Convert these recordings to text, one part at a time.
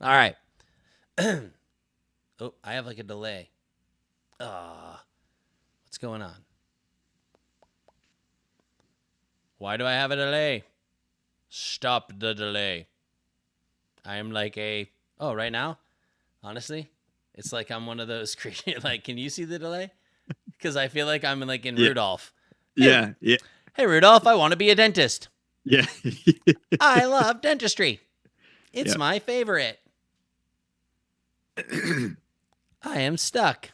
All right. Oh, I have like a delay. What's going on? Why do I have a delay? Stop the delay. I am like right now? Honestly, it's like I'm one of those creatures. Like, can you see the delay? Because I feel like I'm like in Yeah. Rudolph. Hey, Yeah. Yeah. hey, Rudolph, I want to be a dentist. Yeah. I love dentistry. It's Yeah. my favorite. I am stuck.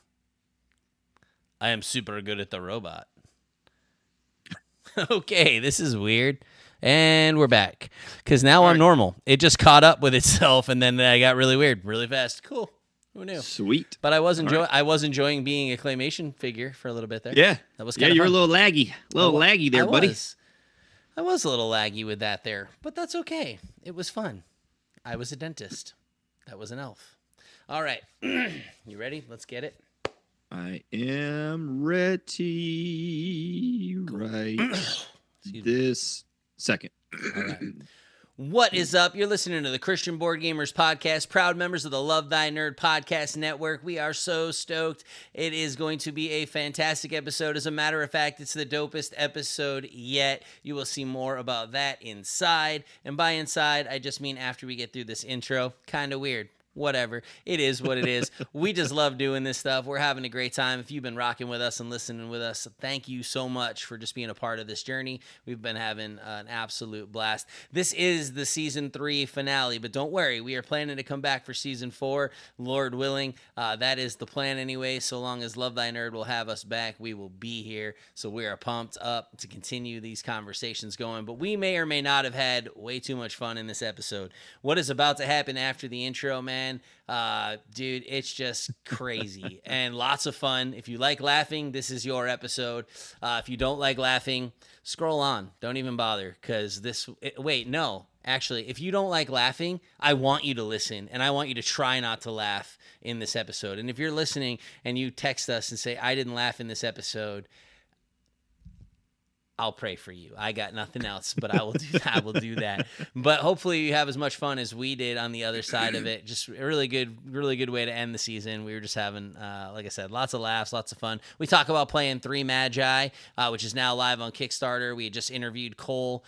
I am super good at the robot. Okay, this is weird. And we're back. Because now All I'm right. normal. It just caught up with itself, and then I got really weird, really fast. Cool. Who knew? Sweet. But All right. I was enjoying being a claymation figure for a little bit there. Yeah. That was Yeah. kind of You're a fun. little laggy. A little laggy I there, buddy. was. I was a little laggy with that there, but that's okay. It was fun. I was a dentist. That was an elf. All right. You ready? Let's get it. I am ready right this second. All right. What is up? You're listening to the Christian Board Gamers Podcast, proud members of the Love Thy Nerd Podcast Network. We are so stoked. It is going to be a fantastic episode. As a matter of fact, it's the dopest episode yet. You will see more about that inside. And by inside, I just mean after we get through this intro. Kind of weird. Whatever. It is what it is. We just love doing this stuff. We're having a great time. If you've been rocking with us and listening with us, thank you so much for just being a part of this journey. We've been having an absolute blast. This is the season 3 finale, but don't worry. We are planning to come back for season 4, Lord willing. That is the plan anyway. So long as Love Thy Nerd will have us back, we will be here. So we are pumped up to continue these conversations going. But we may or may not have had way too much fun in this episode. What is about to happen after the intro, man? Dude, it's just crazy and lots of fun. If you like laughing, this is your episode. If you don't like laughing, scroll on. Don't even bother, because actually, if you don't like laughing, I want you to listen, and I want you to try not to laugh in this episode. And if you're listening and you text us and say, I didn't laugh in this episode, I'll pray for you. I got nothing else, but I will do that. I will do that. But hopefully you have as much fun as we did on the other side of it. Just a really good way to end the season. We were just having, like I said, lots of laughs, lots of fun. We talk about playing 3 Magi, which is now live on Kickstarter. We just interviewed Cole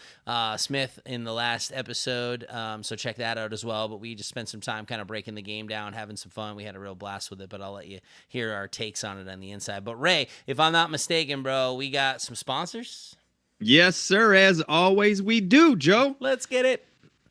Smith in the last episode, so check that out as well. But we just spent some time kind of breaking the game down, having some fun. We had a real blast with it, but I'll let you hear our takes on it on the inside. But Ray, if I'm not mistaken, bro, we got some sponsors. Yes, sir. As always, we do, Joe. Let's get it.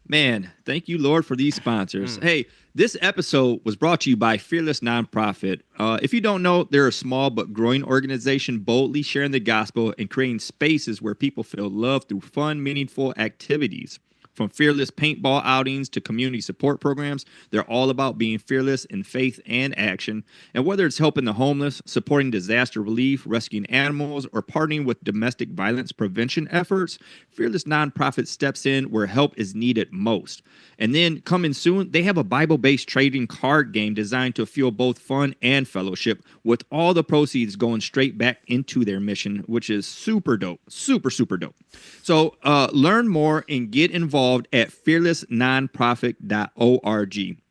Man, thank you, Lord, for these sponsors. Hey, this episode was brought to you by Fearless Nonprofit. If you don't know, they're a small but growing organization boldly sharing the gospel and creating spaces where people feel loved through fun, meaningful activities. From fearless paintball outings to community support programs, they're all about being fearless in faith and action. And whether it's helping the homeless, supporting disaster relief, rescuing animals, or partnering with domestic violence prevention efforts, Fearless Nonprofit steps in where help is needed most. And then coming soon, they have a Bible-based trading card game designed to fuel both fun and fellowship, with all the proceeds going straight back into their mission, which is super dope. Super, super dope. So learn more and get involved at fearlessnonprofit.org.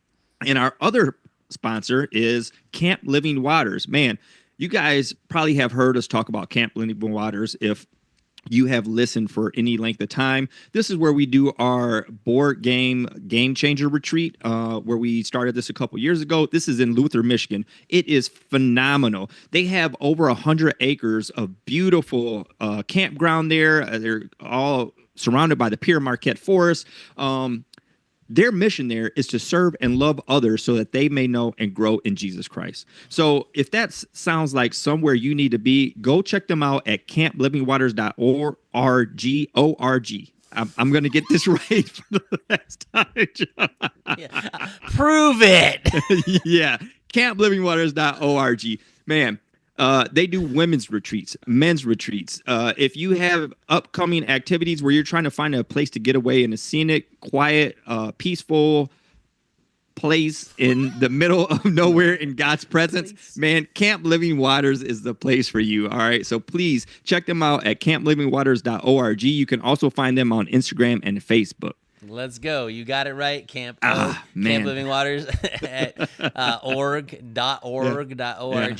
And our other sponsor is Camp Living Waters. Man, you guys probably have heard us talk about Camp Living Waters if you have listened for any length of time. This is where we do our board game changer retreat, where we started this a couple years ago. This is in Luther, Michigan. It is phenomenal. They have over 100 acres of beautiful campground there. They're all surrounded by the Pierre Marquette Forest. Their mission there is to serve and love others so that they may know and grow in Jesus Christ. So if that sounds like somewhere you need to be, go check them out at camplivingwaters.org. I'm going to get this right for the last time. Yeah. Prove it. Yeah, camplivingwaters.org. Man, they do women's retreats, men's retreats. If you have upcoming activities where you're trying to find a place to get away in a scenic, quiet, peaceful place in the middle of nowhere in God's presence, man, Camp Living Waters is the place for you. All right. So please check them out at camplivingwaters.org. You can also find them on Instagram and Facebook. Let's go. You got it right. Camp man. Living Waters at org.org.org.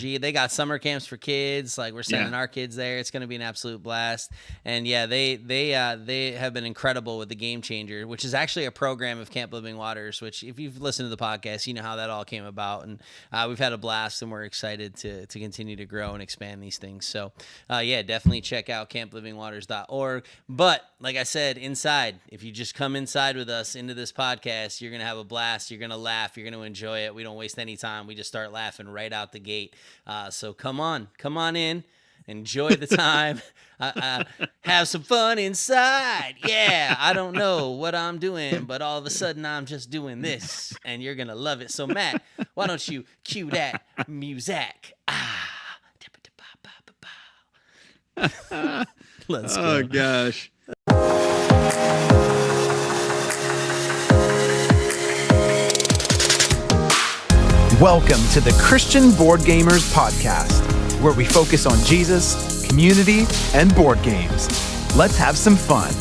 Yeah. They got summer camps for kids. Like we're sending our kids there. It's going to be an absolute blast. And yeah, they have been incredible with the Game Changer, which is actually a program of Camp Living Waters, which if you've listened to the podcast, you know how that all came about. And we've had a blast, and we're excited to continue to grow and expand these things. So yeah, definitely check out camplivingwaters.org. But like I said, inside, if you just come inside with us into this podcast, you're going to have a blast. You're going to laugh. You're going to enjoy it. We don't waste any time. We just start laughing right out the gate. So come on in. Enjoy the time. Have some fun inside. Yeah, I don't know what I'm doing, but all of a sudden I'm just doing this, and you're going to love it. So, Matt, why don't you cue that music? Let's go. Oh, gosh. Welcome to the Christian Board Gamers Podcast, where we focus on Jesus, community, and board games. Let's have some fun.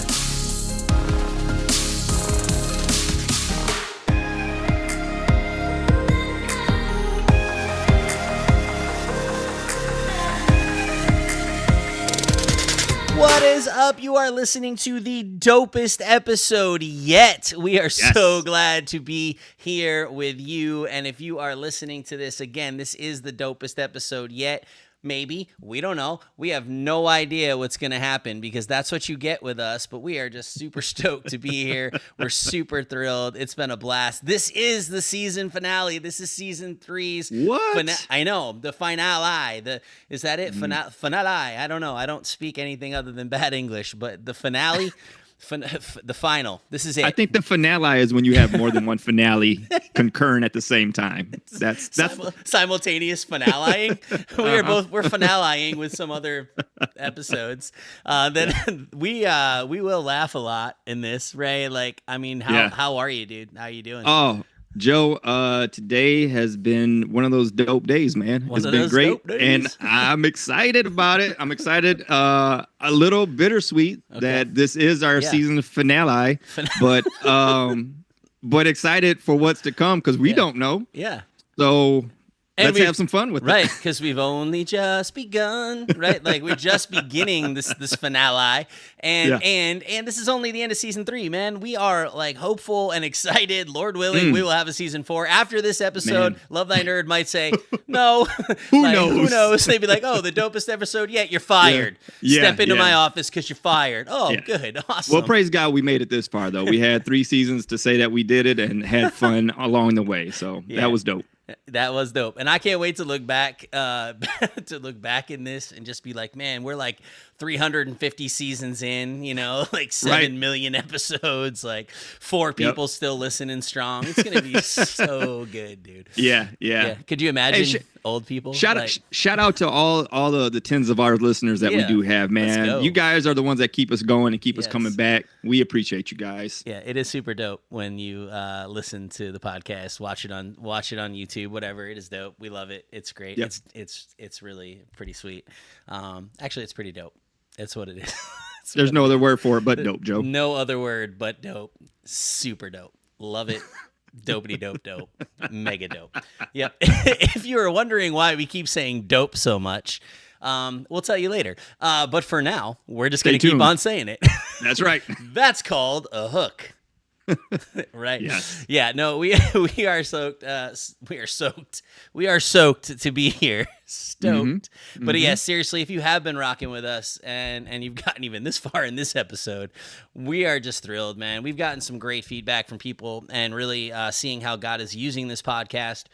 What is up? You are listening to the dopest episode yet. We are so glad to be here with you. And if you are listening to this again, this is the dopest episode yet. Maybe. We don't know. We have no idea what's going to happen because that's what you get with us. But we are just super stoked to be here. We're super thrilled. It's been a blast. This is the season finale. This is season 3's. What? I know. The finale. Is that it? Finale. I don't know. I don't speak anything other than bad English. But the finale... the final. This is it. I think the finale is when you have more than one finale concurrent at the same time. That's simultaneous finaleing. We're finaleing with some other episodes. Then we will laugh a lot in this, Ray. Like, I mean, how are you, dude? How are you doing? Oh, Joe, today has been one of those dope days, man. It's been great, and I'm excited about it. I'm excited, a little bittersweet that this is our season finale, but excited for what's to come because we don't know. Yeah. So let's have some fun with it. Right, because we've only just begun, right? Like we're just beginning this finale, and this is only the end of season 3, man. We are like hopeful and excited. Lord willing, we will have a season 4 after this episode. Man. Love Thy Nerd might say no. Who knows? Who knows? They'd be like, oh, the dopest episode yet. You're fired. Step into my office because you're fired. Oh, good, awesome. Well, praise God, we made it this far though. We had 3 seasons to say that we did it and had fun along the way. So that was dope. That was dope, and I can't wait to look back in this and just be like, man, we're like 350 seasons in, you know, like 7 million episodes, like 4 people still listening strong. It's gonna be so good, dude. Yeah. Could you imagine old people? Shout out to all the tens of our listeners that we do have, man. You guys are the ones that keep us going and keep us coming back. We appreciate you guys. Yeah, it is super dope when you listen to the podcast, watch it on YouTube, whatever. It is dope. We love it. It's great. Yep. It's really pretty sweet. Actually, it's pretty dope. That's what it is. There's no other word for it but dope, Joe. No other word but dope. Super dope. Love it. Dopey dope. Mega dope. Yep. If you were wondering why we keep saying dope so much, we'll tell you later. But for now, we're just going to keep on saying it. That's right. That's called a hook. Right. Yes. Yeah. No. We are soaked. We are soaked to be here. Stoked. But yeah, seriously, if you have been rocking with us and you've gotten even this far in this episode, we are just thrilled, man. We've gotten some great feedback from people and really seeing how God is using this podcast.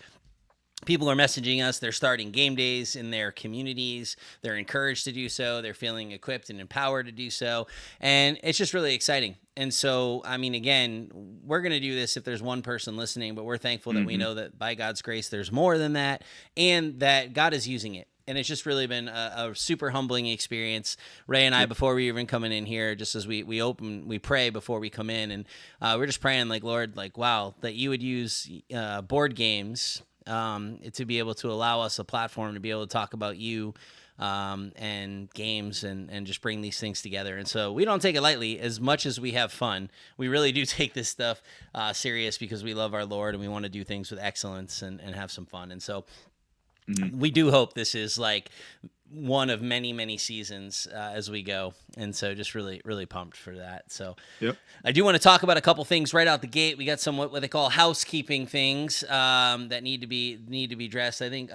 People are messaging us. They're starting game days in their communities. They're encouraged to do so. They're feeling equipped and empowered to do so. And it's just really exciting. And so, I mean, again, we're going to do this if there's one person listening, but we're thankful that we know that by God's grace, there's more than that and that God is using it. And it's just really been a super humbling experience. Ray and I, before we even coming in here, just as we pray before we come in. And we're just praying like, Lord, like, wow, that you would use board games to be able to allow us a platform to be able to talk about you and games and just bring these things together. And so we don't take it lightly as much as we have fun. We really do take this stuff serious because we love our Lord and we want to do things with excellence and have some fun. And so we do hope this is like one of many, many seasons as we go. And so just really, really pumped for that. So I do want to talk about a couple things right out the gate. We got some what they call housekeeping things that need to be dressed. I think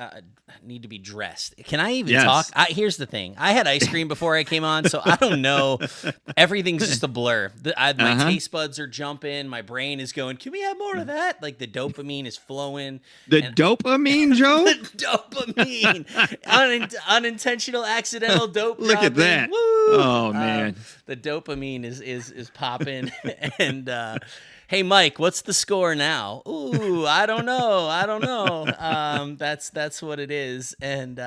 need to be dressed. Can I even talk? Here's the thing. I had ice cream before I came on, so I don't know. Everything's just a blur. My taste buds are jumping. My brain is going, can we have more of that? Like the dopamine is flowing. Dopamine, Joe? The dopamine. Unintentional, accidental dope. Look at that. Woo! Oh, man. The dopamine is popping. And hey, Mike, what's the score now? Ooh, I don't know. That's what it is. And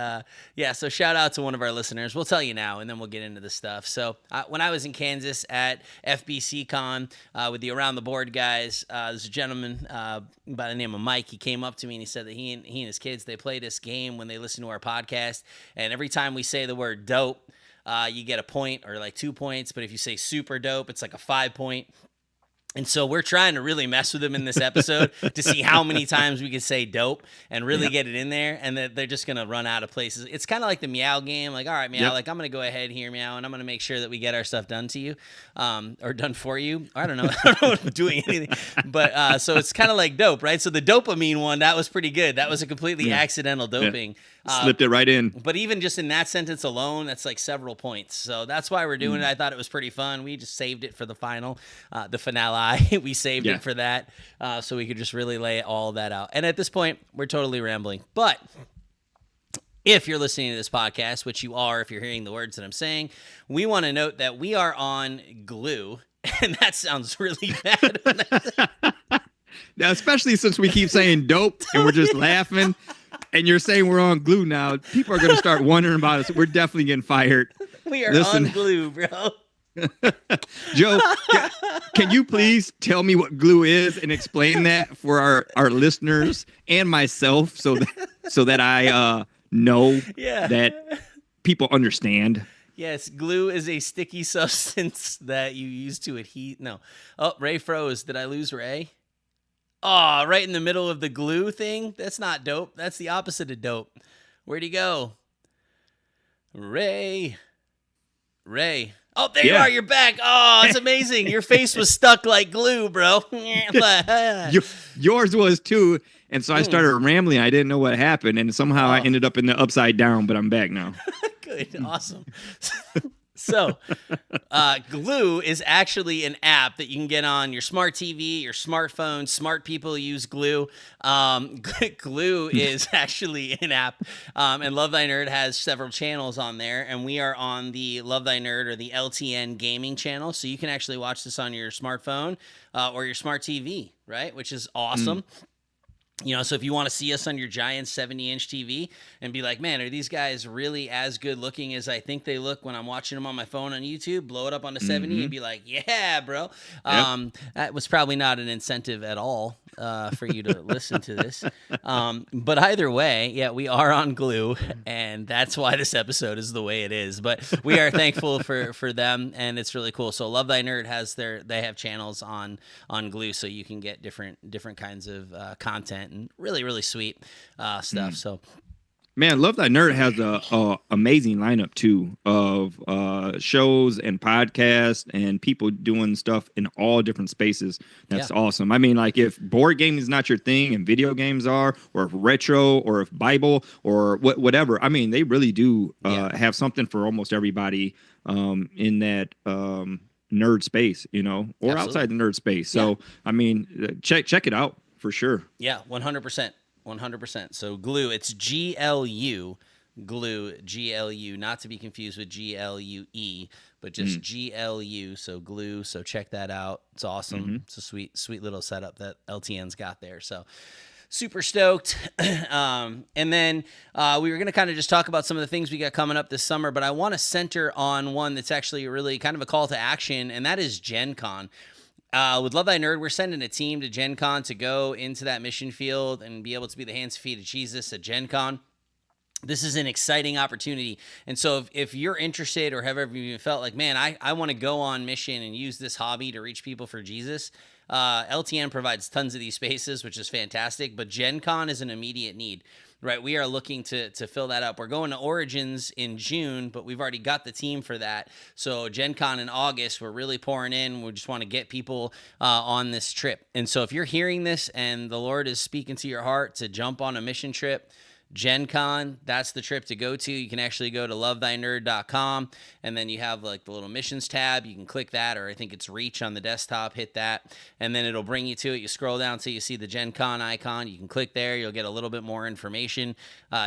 so shout out to one of our listeners. We'll tell you now, and then we'll get into the stuff. So when I was in Kansas at FBC Con with the Around the Board guys, there's a gentleman by the name of Mike. He came up to me and he said that he and his kids, they play this game when they listen to our podcast. And every time we say the word dope, you get a point or like 2 points. But if you say super dope, it's like a 5 point. And so we're trying to really mess with them in this episode to see how many times we can say dope and really get it in there, and that they're just going to run out of places. It's kind of like the meow game. Like, all right, meow, like I'm going to go ahead here, meow, and I'm going to make sure that we get our stuff done to you or done for you. I don't know. I don't know if I'm doing anything. But so it's kind of like dope, right? So the dopamine one, that was pretty good. That was a completely accidental doping. Slipped it right in. But even just in that sentence alone, that's like several points. So that's why we're doing it. I thought it was pretty fun. We just saved it for the finale. We saved it for that so we could just really lay all that out. And at this point, we're totally rambling. But if you're listening to this podcast, which you are if you're hearing the words that I'm saying, we want to note that we are on glue. And that sounds really bad. Now, especially since we keep saying dope and we're just laughing. And you're saying we're on glue now. People are going to start wondering about us. We're definitely getting fired. We are on glue, bro. Joe, can you please tell me what glue is and explain that for our listeners and myself so that I know that people understand? Yes, glue is a sticky substance that you use to adhere. No. Oh, Ray froze. Did I lose Ray? Oh, right in the middle of the glue thing? That's not dope. That's the opposite of dope. Where'd he go? Ray. Oh, there you are. You're back. Oh, it's amazing. Your face was stuck like glue, bro. Yours was too. And so I started rambling. I didn't know what happened. And somehow I ended up in the upside down, but I'm back now. Good. Awesome. So, Glue is actually an app that you can get on your smart TV, your smartphone. Smart people use Glue. Glue is actually an app, and Love Thy Nerd has several channels on there, and we are on the Love Thy Nerd or the LTN gaming channel, so you can actually watch this on your smartphone or your smart TV, right? Which is awesome. You know, so if you want to see us on your giant 70-inch TV and be like, man, are these guys really as good looking as I think they look when I'm watching them on my phone on YouTube? Blow it up on the 70 and be like, yeah, bro. That was probably not an incentive at all for you to listen to this. But either way, yeah, we are on Glue, and that's why this episode is the way it is. But we are thankful for them, and it's really cool. So Love Thy Nerd they have channels on Glue, so you can get different kinds of content. And really, really sweet stuff. So, man, Love Thy Nerd has a amazing lineup too of shows and podcasts and people doing stuff in all different spaces. That's awesome. I mean, like if board gaming is not your thing and video games are, or if retro, or if Bible, or whatever. I mean, they really do have something for almost everybody in that nerd space, you know, or outside the nerd space. So, I mean, check it out. For sure. Yeah, 100%. 100%. So Glue, it's GLU, Glue, GLU, not to be confused with GLUE, but just GLU, so Glue. So check that out. It's awesome. It's a sweet little setup that LTN's got there. So super stoked. And then we were going to kind of just talk about some of the things we got coming up this summer, but I want to center on one that's actually really kind of a call to action, and that is Gen Con. With Love Thy Nerd, we're sending a team to Gen Con to go into that mission field and be able to be the hands and feet of Jesus at Gen Con. this is an exciting opportunity. And so if you're interested or have ever even felt like, man, I want to go on mission and use this hobby to reach people for Jesus, LTN provides tons of these spaces, which is fantastic. But Gen Con is an immediate need, right? We are looking to fill that up. We're going to Origins in June, but we've already got the team for that. So Gen Con in August, we're really pouring in. We just want to get people on this trip. And so if you're hearing this and the Lord is speaking to your heart to jump on a mission trip, Gen Con, that's the trip to go to. You can actually go to lovethynerd.com, and then you have like the little missions tab. You can click that, or I think it's reach on the desktop, hit that, and then it'll bring you to it. You scroll down until you see the Gen Con icon. You can click there. You'll get a little bit more information.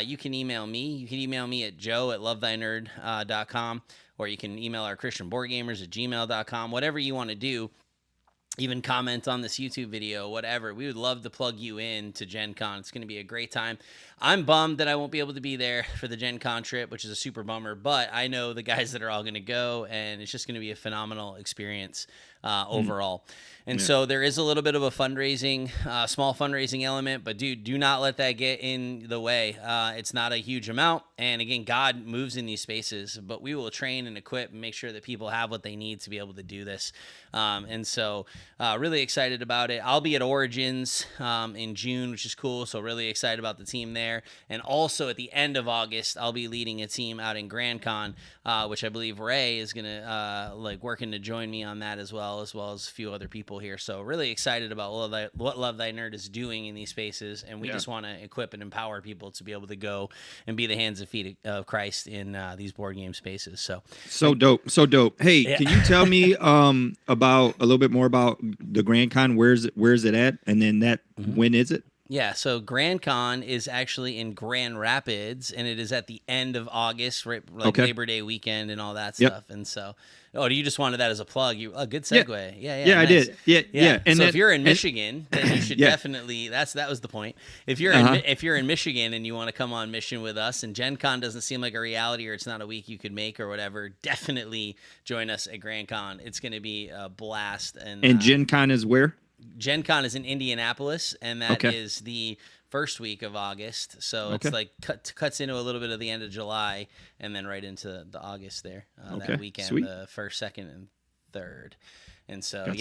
You can email me. You can email me at joe@lovethynerd.com, or you can email our Christian board gamers at gmail.com, whatever you want to do. Even comment on this YouTube video, whatever. We would love to plug you in to Gen Con. It's going to be a great time. I'm bummed that I won't be able to be there for the Gen Con trip, which is a super bummer, but I know the guys that are all going to go, and it's just going to be a phenomenal experience overall. And so there is a little bit of a fundraising, small fundraising element, but dude, do not let that get in the way. It's not a huge amount. And again, God moves in these spaces, but we will train and equip and make sure that people have what they need to be able to do this. And so really excited about it. I'll be at Origins in June, which is cool. So really excited about the team there. And also at the end of August, I'll be leading a team out in Grand Con, which I believe Ray is going to working to join me on that as well as a few other people here. So really excited about what Love Thy Nerd is doing in these spaces. And we just want to equip and empower people to be able to go and be the hands and feet of Christ in these board game spaces. So dope. Hey, can you tell me about a little bit more about the Grand Con? Where's it at? And then when is it? Yeah, so Grand Con is actually in Grand Rapids, and it is at the end of August, right, like Labor Day weekend and all that stuff. And so, you just wanted that as a plug? Good segue. Yeah, nice. I did. Yeah. And so if you're in Michigan, then you should definitely. That was the point. If you're in Michigan and you want to come on mission with us, and Gen Con doesn't seem like a reality, or it's not a week you could make or whatever, definitely join us at Grand Con. It's going to be a blast. And Gen Con is where? Gen Con is in Indianapolis, and that is the first week of August. So it's like cuts into a little bit of the end of July, and then right into the August there, that weekend, Sweet. The 1st, 2nd, and 3rd. And so,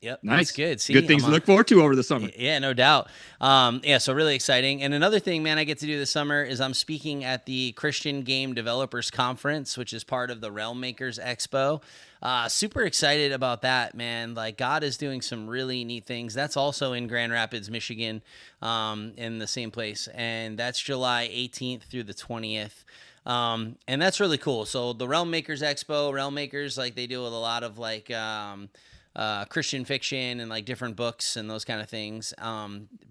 Yep. Nice. That's good. See, good things to look forward to over the summer. Yeah, no doubt. So really exciting. And another thing, man, I get to do this summer is I'm speaking at the Christian Game Developers Conference, which is part of the Realm Makers Expo. Super excited about that, man. Like, God is doing some really neat things. That's also in Grand Rapids, Michigan, in the same place. And that's July 18th through the 20th. And that's really cool. So the Realm Makers Expo, Realm Makers, like, they deal with a lot of Christian fiction and like different books and those kind of things.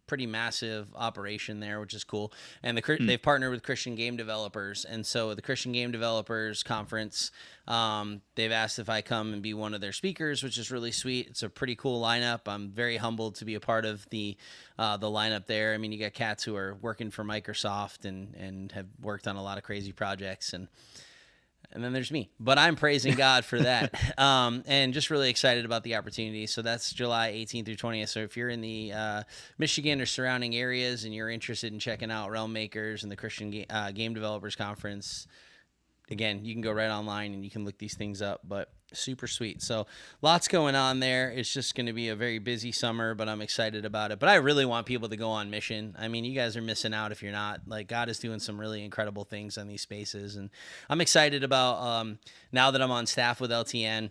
Pretty massive operation there, which is cool. And they've partnered with Christian game developers. And so the Christian Game Developers Conference, they've asked if I come and be one of their speakers, which is really sweet. It's a pretty cool lineup. I'm very humbled to be a part of the lineup there. I mean, you got cats who are working for Microsoft and have worked on a lot of crazy projects, and then there's me, but I'm praising God for that. And just really excited about the opportunity. So that's July 18th through 20th. So if you're in the Michigan or surrounding areas and you're interested in checking out Realm Makers and the Christian Game Developers Conference, again, you can go right online and you can look these things up, but super sweet. So lots going on there. It's just going to be a very busy summer, but I'm excited about it. But I really want people to go on mission. I mean, you guys are missing out if you're not. Like, God is doing some really incredible things on these spaces. And I'm excited about now that I'm on staff with LTN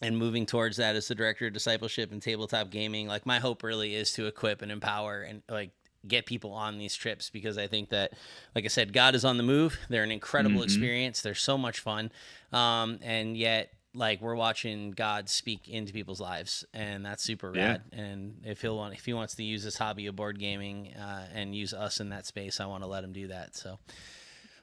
and moving towards that as the director of discipleship and tabletop gaming. Like, my hope really is to equip and empower and get people on these trips, because I think that, like I said, God is on the move. They're an incredible experience. They're so much fun. And yet, like, we're watching God speak into people's lives, and that's super rad. And if he wants to use this hobby of board gaming and use us in that space, I want to let him do that. So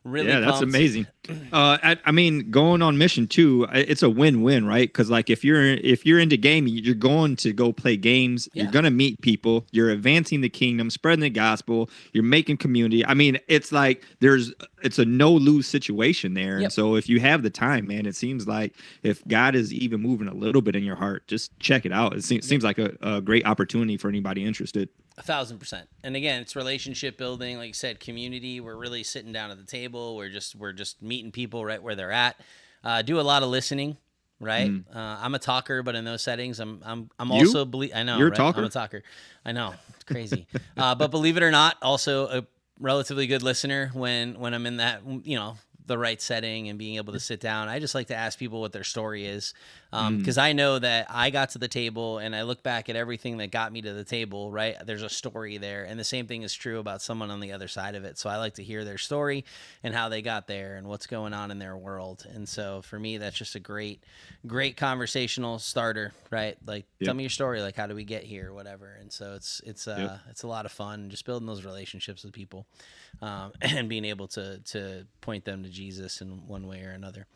really pumped. That's amazing. I mean, going on mission too, it's a win-win, right? Because like if you're into gaming, you're going to go play games. You're gonna meet people. You're advancing the kingdom, spreading the gospel. You're making community. I mean, it's like it's a no-lose situation there. And so if you have the time, man, it seems like if God is even moving a little bit in your heart, just check it out. It seems like a great opportunity for anybody interested. 1,000%. And again, it's relationship building, like you said, community. We're really sitting down at the table. We're just meeting people right where they're at. Do a lot of listening, right? I'm a talker, but in those settings, I'm also I know You're a right? talker? I'm a talker. I know, it's crazy. But believe it or not, also a relatively good listener when I'm in that, the right setting and being able to sit down. I just like to ask people what their story is, because I know that I got to the table and I look back at everything that got me to the table, right? There's a story there, and the same thing is true about someone on the other side of it. So I like to hear their story and how they got there and what's going on in their world. And so for me, that's just a great conversational starter, right? Like, tell me your story, like how do we get here, whatever. And so it's a lot of fun just building those relationships with people, and being able to point them to Jesus in one way or another.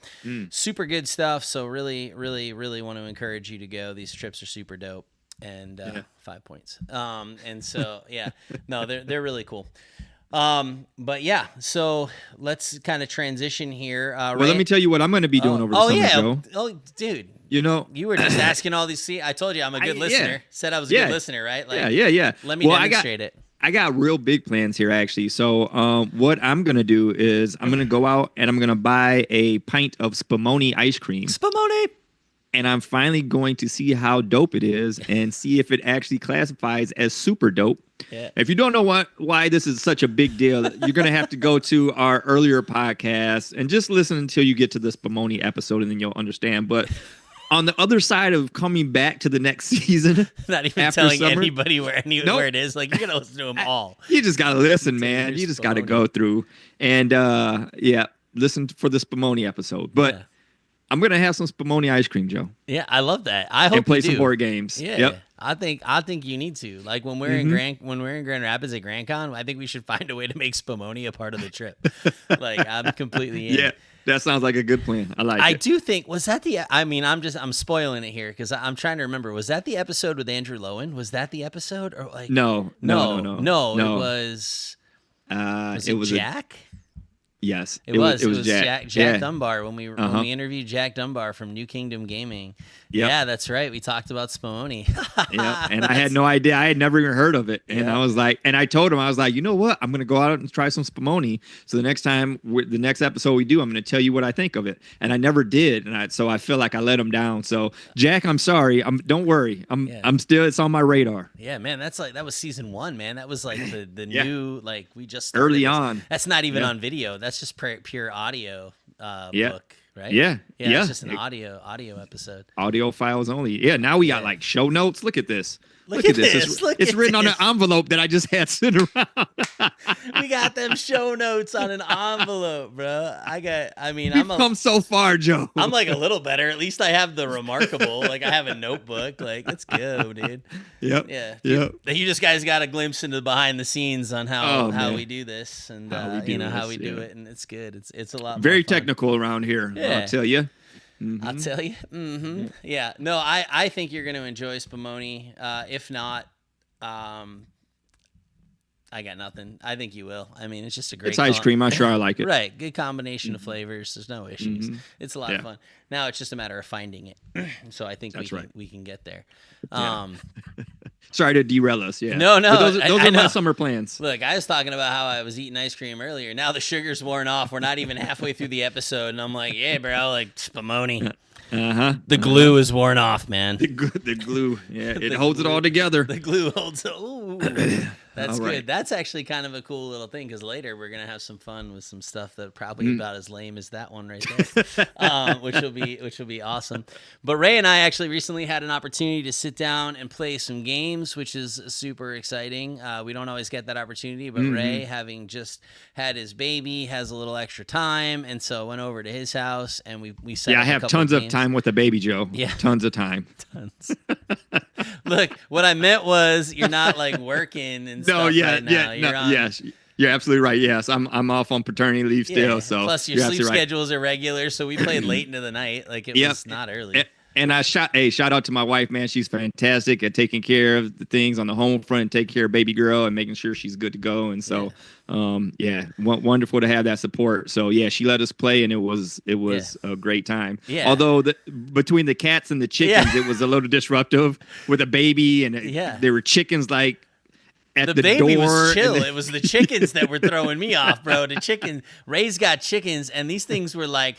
Super good stuff. So really want to encourage you to go. These trips are super dope, and 5 points. And so no, they're really cool. But yeah, so let's kind of transition here. Well, let me tell you what I'm going to be doing over the summer, Joe. Oh, dude. You were just asking all these. See, I told you I'm a good listener. Said I was a good listener, right? Like, yeah. Let me demonstrate it. I got real big plans here, actually. So what I'm going to do is I'm going to go out and I'm going to buy a pint of Spumoni ice cream. Spumoni! And I'm finally going to see how dope it is and see if it actually classifies as super dope. Yeah. If you don't know why this is such a big deal, you're going to have to go to our earlier podcast and just listen until you get to this Spumoni episode, and then you'll understand. But on the other side of coming back to the next season, not even telling anybody where it is, like you're gonna listen to them all. You just gotta listen, man. You just gotta go through and listen for the Spumoni episode. But I'm gonna have some Spumoni ice cream, Joe. Yeah, I love that. I hope and play you do. some board games. Yeah, yep. I think you need to. Like when we're in Grand Rapids at GrandCon, I think we should find a way to make Spumoni a part of the trip. Like I'm completely in. Yeah. That sounds like a good plan. I like it. I do think, was that I'm spoiling it here because I'm trying to remember. Was that the episode with Andrew Lowen? Was that the episode? Or like No. It was Jack? Yes. It was Jack Yeah. Dunbar when we interviewed Jack Dunbar from New Kingdom Gaming. Yep. Yeah, that's right. We talked about Spumoni. Yeah, and I had no idea. I had never even heard of it. And I was like, and I told him, I was like, you know what? I'm going to go out and try some Spumoni. So the next time, the next episode we do, I'm going to tell you what I think of it. And I never did. And so I feel like I let him down. So Jack, I'm sorry. Don't worry. I'm still, it's on my radar. Yeah, man. That was season 1, man. That was like the new, like we just started early this. on. That's not even on video. That's just pure audio book. Right? Yeah. It's just an audio episode. Audio files only. Yeah. Now we got like show notes. Look at this. Look at this. It's written on an envelope that I just had sitting around. We got them show notes on an envelope, bro. We've come so far, Joe. I'm like a little better. At least I have the remarkable. Like I have a notebook. Like let's go, dude. Yep. Yeah. Yep. You just guys got a glimpse into the behind the scenes on how we do this and how we do it, and it's good. It's a lot. Very more fun. technical around here. Yeah. I'll tell you. I'll tell you. Yeah. No, I think you're going to enjoy Spumoni. If not, I got nothing. I think you will. I mean, it's just a great. It's ice cream. I'm sure I like it. Right. Good combination of flavors. There's no issues. It's a lot of fun. Now it's just a matter of finding it. So I think we can get there. Sorry to derail us. Yeah. No. But those are my summer plans. Look, I was talking about how I was eating ice cream earlier. Now the sugar's worn off. We're not even halfway through the episode, and I'm like, yeah, bro, like Spumoni. The glue is worn off, man. The glue. Yeah, it holds it all together. The glue holds it. Ooh. That's right. good. That's actually kind of a cool little thing because later we're going to have some fun with some stuff that probably about as lame as that one right there, which will be awesome. But Ray and I actually recently had an opportunity to sit down and play some games, which is super exciting. We don't always get that opportunity, but Ray, having just had his baby, has a little extra time, and so I went over to his house and we set up I have tons of time with the baby, Joe. Yeah. Tons of time. Tons. Look, what I meant was you're not like working and stuff right now. Yes, you're absolutely right. Yes, I'm off on paternity leave still. So plus your sleep schedules are regular, so we played late into the night. Like it was not early. And shout out to my wife, man. She's fantastic at taking care of the things on the home front and take care of baby girl and making sure she's good to go. And so, wonderful to have that support. So yeah, she let us play and it was a great time. Yeah. Although between the cats and the chickens, it was a little disruptive with a baby and they were chickens like at the the baby door. was chill. It was the chickens that were throwing me off, bro. Ray's got chickens, and these things were like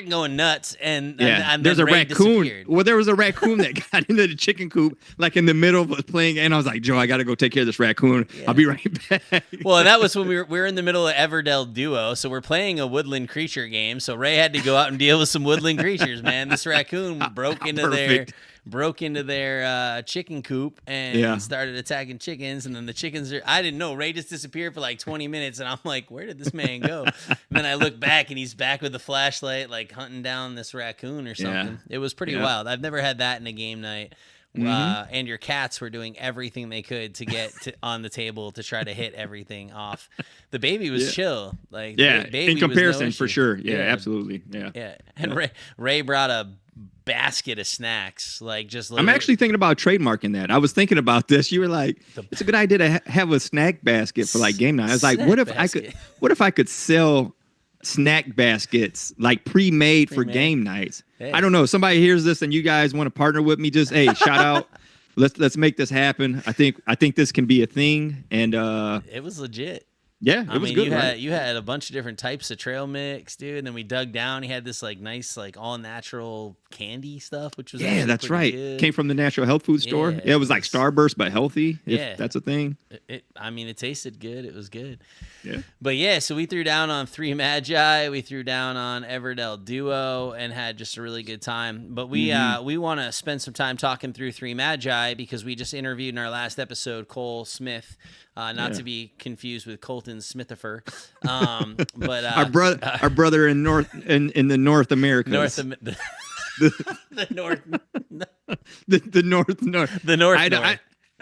going nuts. And there's then a Ray raccoon. disappeared. Well, there was a raccoon that got into the chicken coop, like in the middle of us playing, and I was like, Joe, I got to go take care of this raccoon. Yeah. I'll be right back. Well, and that was when we were in the middle of Everdell Duo, so we're playing a woodland creature game. So Ray had to go out and deal with some woodland creatures. Man, this raccoon broke into their chicken coop and started attacking chickens. And then the chickens I didn't know. Ray just disappeared for like 20 minutes, and I'm like, where did this man go? And then I look back, and he's back with the flashlight, like hunting down this raccoon or something. It was pretty wild. I've never had that in a game night. And your cats were doing everything they could to get on the table to try to hit everything off. The baby was chill, like baby in comparison was no for issue. sure. Yeah, absolutely. Yeah. And Ray brought a basket of snacks, like just. I'm actually thinking about trademarking that. I was thinking about this. You were like, it's a good idea to have a snack basket for like game night. I was like, what if I could sell snack baskets like pre-made for game nights? Hey. I don't know. Somebody hears this and you guys want to partner with me, just shout out. Let's make this happen. I think this can be a thing. And it was legit. Yeah, it was good. You had a bunch of different types of trail mix, dude. And then we dug down. He had this like nice, like all natural candy stuff, which was that's right. Good. Came from the natural health food store. Yeah, it was like Starburst but healthy. If that's a thing. It tasted good. It was good. Yeah. But yeah, so we threw down on 3 Magi. We threw down on Everdell Duo and had just a really good time. But we want to spend some time talking through 3 Magi because we just interviewed in our last episode Cole Smith. Not to be confused with Colton Smithifer, but our brother in the North Americas. The North.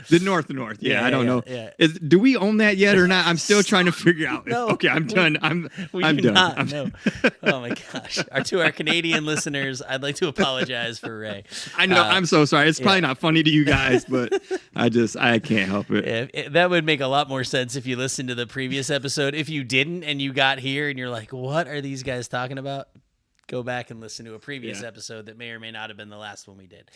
The North. Yeah, I don't know. Yeah. Do we own that yet or not? I'm still trying to figure out. No, okay, I'm done. I'm done. No. Oh my gosh. To our Canadian listeners, I'd like to apologize for Ray. I know. I'm so sorry. It's probably not funny to you guys, but I can't help it. That would make a lot more sense if you listened to the previous episode. If you didn't and you got here and you're like, what are these guys talking about? Go back and listen to a previous episode that may or may not have been the last one we did.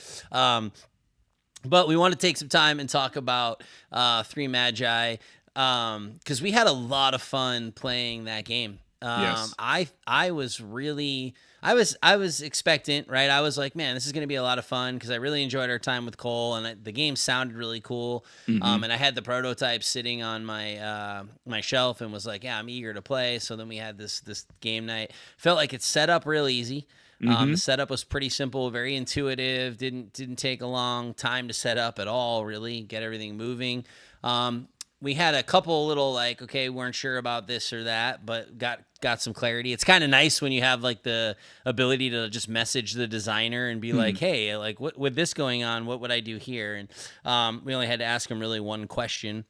But we want to take some time and talk about 3 Magi because we had a lot of fun playing that game. Yes. I was expectant, right? I was like, man, this is going to be a lot of fun because I really enjoyed our time with Cole and the game sounded really cool. And I had the prototype sitting on my my shelf and was like, yeah, I'm eager to play. So then we had this game night. Felt like it's set up real easy. The setup was pretty simple, very intuitive. Didn't take a long time to set up at all. Really get everything moving. We had a couple little like, okay, weren't sure about this or that, but got some clarity. It's kind of nice when you have like the ability to just message the designer and be like, hey, like what with this going on, what would I do here? And we only had to ask him really one question.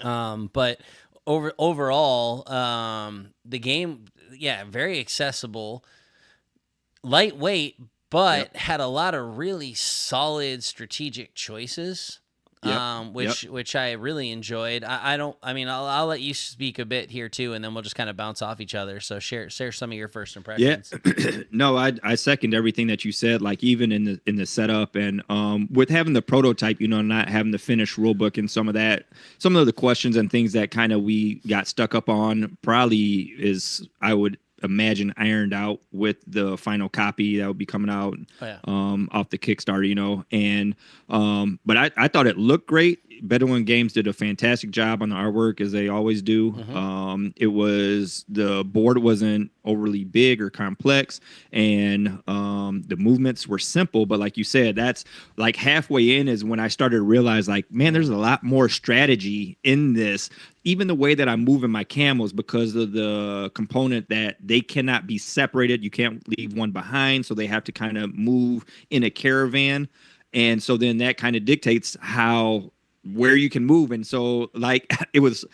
But overall, the game, very accessible. Lightweight, but had a lot of really solid strategic choices, which I really enjoyed. I'll let you speak a bit here too, and then we'll just kind of bounce off each other. So share some of your first impressions. Yeah, no, I second everything that you said. Like even in the setup and with having the prototype, not having the finished rule book and some of the questions and things that kind of we got stuck up on probably is I would imagine ironed out with the final copy that would be coming out off the Kickstarter, and but I thought it looked great. Bedouin Games did a fantastic job on the artwork as they always do. The board wasn't overly big or complex, and the movements were simple. But like you said, that's like halfway in is when I started to realize, like, man, there's a lot more strategy in this. Even the way that I'm moving my camels, because of the component that they cannot be separated. You can't leave one behind, so they have to kind of move in a caravan. And so then that kind of dictates where you can move. And so like it was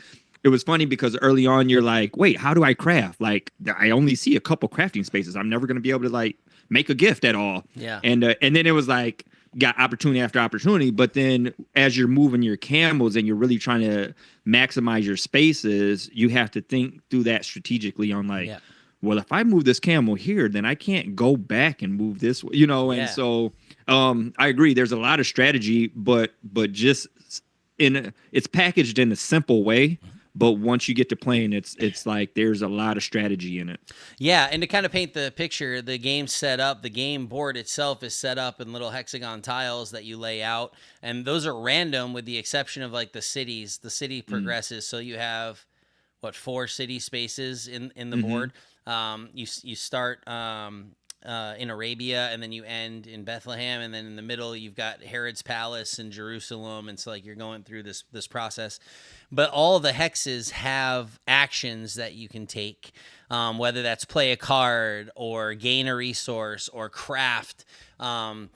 funny because early on you're like, wait, how do I craft? Like I only see a couple crafting spaces. I'm never going to be able to like make a gift at all. Yeah. And then it was like, got opportunity after opportunity. But then as you're moving your camels and you're really trying to maximize your spaces, you have to think through that strategically on like, well, if I move this camel here, then I can't go back and move this, and so I agree. There's a lot of strategy, but just it's packaged in a simple way. But once you get to playing, it's like there's a lot of strategy in it. Yeah, and to kind of paint the picture, the game's set up, the game board itself is set up in little hexagon tiles that you lay out, and those are random with the exception of like the cities. The city progresses, so you have 4 city spaces in the board. You start in Arabia, and then you end in Bethlehem, and then in the middle you've got Herod's palace in Jerusalem, and so like you're going through this process. But all the hexes have actions that you can take, whether that's play a card or gain a resource or craft. Or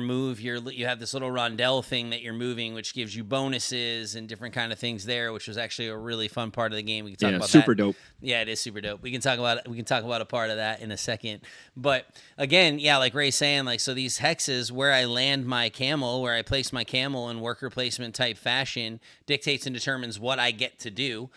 move you have this little rondelle thing that you're moving, which gives you bonuses and different kind of things there, which was actually a really fun part of the game. We can talk about super that. dope. Yeah, it is super dope. We can talk about a part of that in a second. But again, yeah, like Ray's saying, like, so these hexes where I land my camel, where I place my camel in worker placement type fashion dictates and determines what I get to do.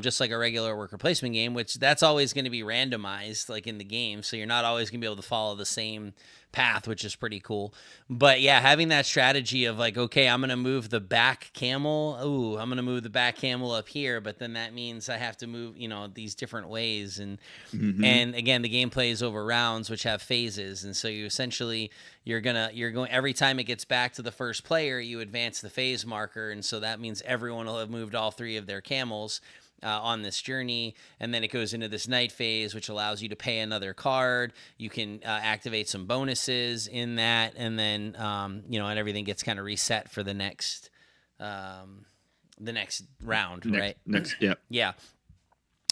Just like a regular worker placement game, which that's always going to be randomized, like in the game. So you're not always going to be able to follow the same path, which is pretty cool. But yeah, having that strategy of like, okay, I'm going to move the back camel. Ooh, I'm going to move the back camel up here, but then that means I have to move, these different ways. And again, the game plays over rounds, which have phases. And so you essentially, you're going every time it gets back to the first player, you advance the phase marker. And so that means everyone will have moved all 3 of their camels on this journey, and then it goes into this night phase, which allows you to pay another card. You can activate some bonuses in that, and then and everything gets kind of reset for the next round, right? Yeah.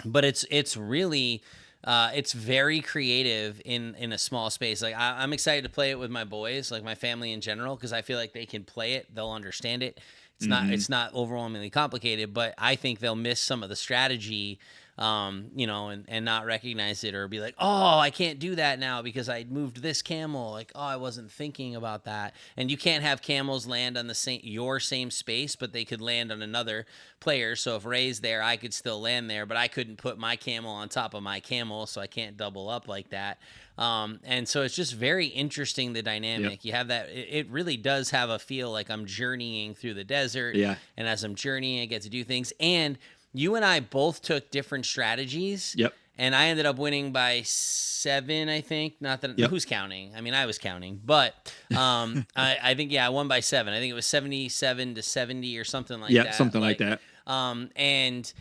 But it's really it's very creative in a small space. Like I'm excited to play it with my boys, like my family in general, because I feel like they can play it, they'll understand it. It's not overwhelmingly complicated, but I think they'll miss some of the strategy, and not recognize it, or be like, oh, I can't do that now because I moved this camel. Like, oh, I wasn't thinking about that. And you can't have camels land on your same space, but they could land on another player. So if Ray's there, I could still land there, but I couldn't put my camel on top of my camel, so I can't double up like that. And so it's just very interesting, the dynamic. Yep. You have that, it really does have a feel like I'm journeying through the desert. Yeah. And as I'm journeying, I get to do things. And you and I both took different strategies. Yep. And I ended up winning by 7, I think. Not that who's counting. I mean, I was counting, but I think I won by 7. I think it was 77-70 or something like that. Yeah, something like that. And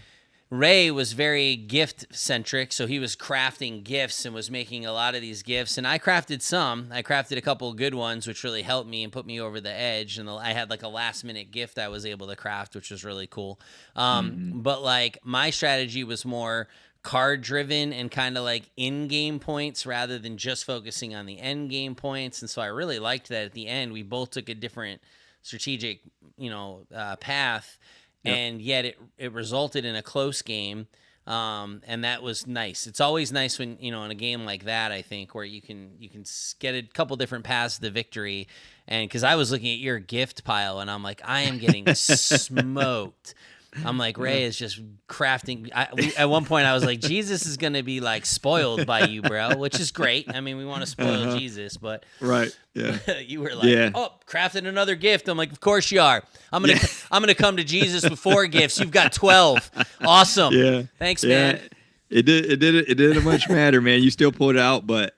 Ray was very gift centric, so he was crafting gifts and was making a lot of these gifts. And I crafted some. I crafted a couple of good ones, which really helped me and put me over the edge. And I had like a last minute gift I was able to craft, which was really cool. But like my strategy was more card driven and kind of like in-game points rather than just focusing on the end game points. And so I really liked that at the end we both took a different strategic, path. Yep. And yet it resulted in a close game, and that was nice. It's always nice when, in a game like that, I think, where you can get a couple different paths to victory. And because I was looking at your gift pile, and I'm like, I am getting smoked. I'm like, Ray is just crafting. At one point, I was like, Jesus is going to be like spoiled by you, bro, which is great. I mean, we want to spoil Jesus, but right, yeah. You were like, oh, crafting another gift. I'm like, of course you are. I'm gonna come to Jesus with 4 gifts. You've got 12. Awesome. Yeah. Thanks, man. It didn't much matter, man. You still pulled it out, but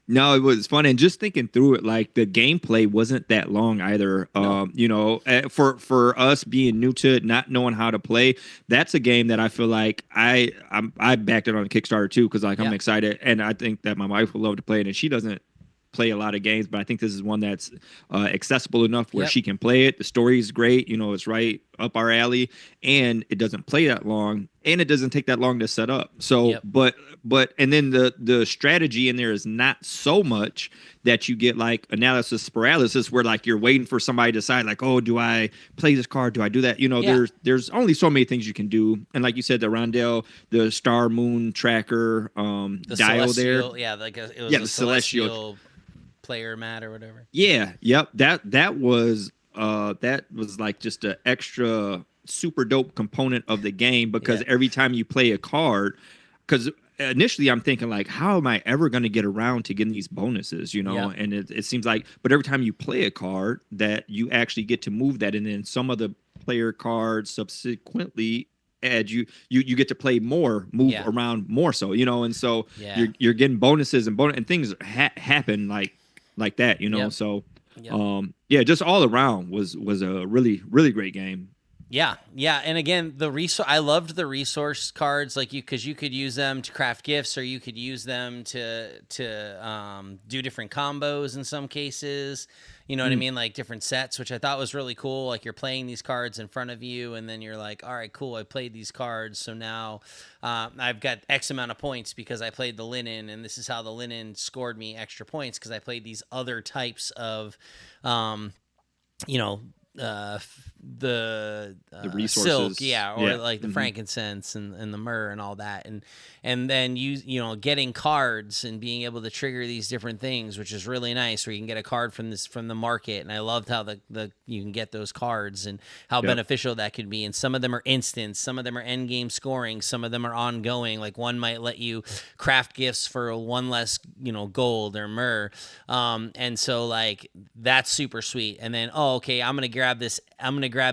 no, it was fun. And just thinking through it, like the gameplay wasn't that long either. No. For us being new to it, not knowing how to play, that's a game that I feel like I backed it on Kickstarter too, because like I'm excited, and I think that my wife would love to play it, and she doesn't play a lot of games, but I think this is one that's accessible enough where she can play it. The story is great, it's right up our alley, and it doesn't play that long, and it doesn't take that long to set up. So, but and then the strategy in there is not so much that you get like analysis paralysis, where like you're waiting for somebody to decide like, oh, do I play this card? Do I do that? There's only so many things you can do, and like you said, the rondelle, the star moon tracker, the dial there, the celestial player mat or whatever. That was like just an extra super dope component of the game, because every time you play a card, because initially I'm thinking like, how am I ever going to get around to getting these bonuses, Yeah. And it seems like, but every time you play a card that you actually get to move that, and then some of the player cards subsequently add you get to play more, move Yeah. around more, so and so Yeah. you're getting bonuses and things happen like that, Yep. so Yep. yeah, just all around was a really really great game. Yeah, yeah, and again, I loved the resource cards, like because you could use them to craft gifts, or you could use them to do different combos in some cases. You know what I mean, like different sets, which I thought was really cool. Like you're playing these cards in front of you, and then you're like, all right, cool, I played these cards, so now I've got X amount of points because I played the linen, and this is how the linen scored me extra points because I played these other types of, you know, the resources, silk, yeah, or yeah. like the frankincense and the myrrh and all that, and then getting cards and being able to trigger these different things, which is really nice. Where you can get a card from the market, and I loved how the you can get those cards and how beneficial that could be. And some of them are instant, some of them are end game scoring, some of them are ongoing. Like one might let you craft gifts for one less gold or myrrh, and so like that's super sweet. And then okay, I'm gonna grab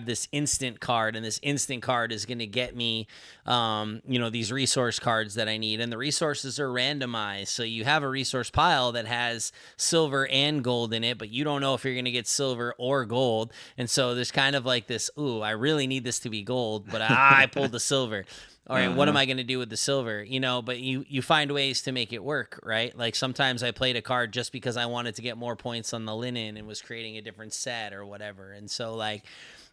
this instant card, and this instant card is gonna get me these resource cards that I need, and the resources are randomized, so you have a resource pile that has silver and gold in it, but you don't know if you're gonna get silver or gold. And so there's kind of like this, ooh, I really need this to be gold, but I pulled the silver. All right, what am I going to do with the silver? But you find ways to make it work, right? Like sometimes I played a card just because I wanted to get more points on the linen and was creating a different set or whatever. And so like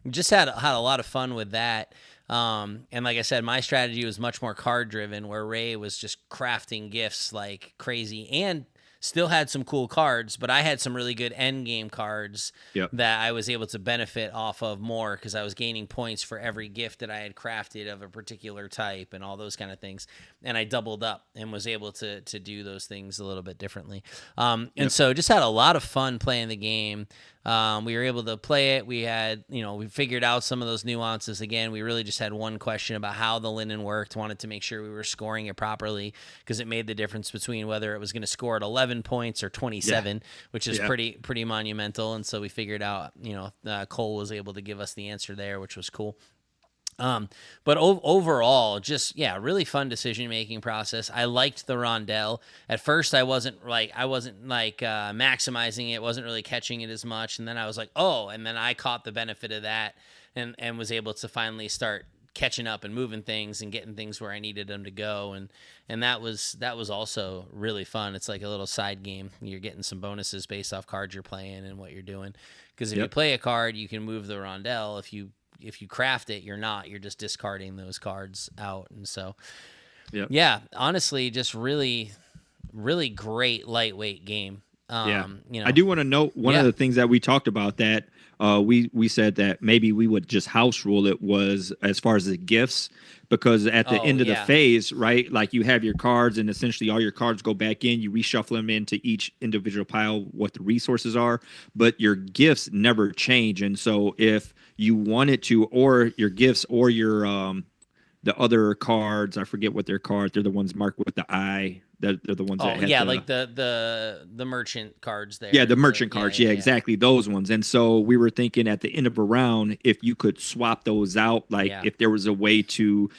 just had a lot of fun with that. And like I said, my strategy was much more card driven, where Ray was just crafting gifts like crazy and still had some cool cards, but I had some really good end game cards that I was able to benefit off of more because I was gaining points for every gift that I had crafted of a particular type and all those kind of things. And I doubled up and was able to do those things a little bit differently. And so just had a lot of fun playing the game. We were able to play it. We had, we figured out some of those nuances. Again, we really just had one question about how the linen worked. Wanted to make sure we were scoring it properly because it made the difference between whether it was going to score at 11 points or 27, which is pretty monumental. And so we figured out, Cole was able to give us the answer there, which was cool. But overall, just, really fun decision-making process. I liked the rondelle. At first, I wasn't maximizing it, wasn't really catching it as much. And then I was like, oh, and then I caught the benefit of that and was able to finally start catching up and moving things and getting things where I needed them to go. And that was also really fun. It's like a little side game. You're getting some bonuses based off cards you're playing and what you're doing. Because if you play a card, you can move the rondelle. If you craft it, you're just discarding those cards out. And so, honestly, just really, really great lightweight game. I do want to note one of the things that we talked about that we said that maybe we would just house rule it was as far as the gifts, because at the end of the phase, right, like you have your cards and essentially all your cards go back in, you reshuffle them into each individual pile, what the resources are, but your gifts never change. And so if you wanted to, or your gifts or your the other cards, I forget what they're called. They're the ones marked with the eye. They're the ones that have like the merchant cards there. Yeah, the merchant cards. Yeah, exactly. Those ones. And so we were thinking at the end of a round, if you could swap those out, like if there was a way to,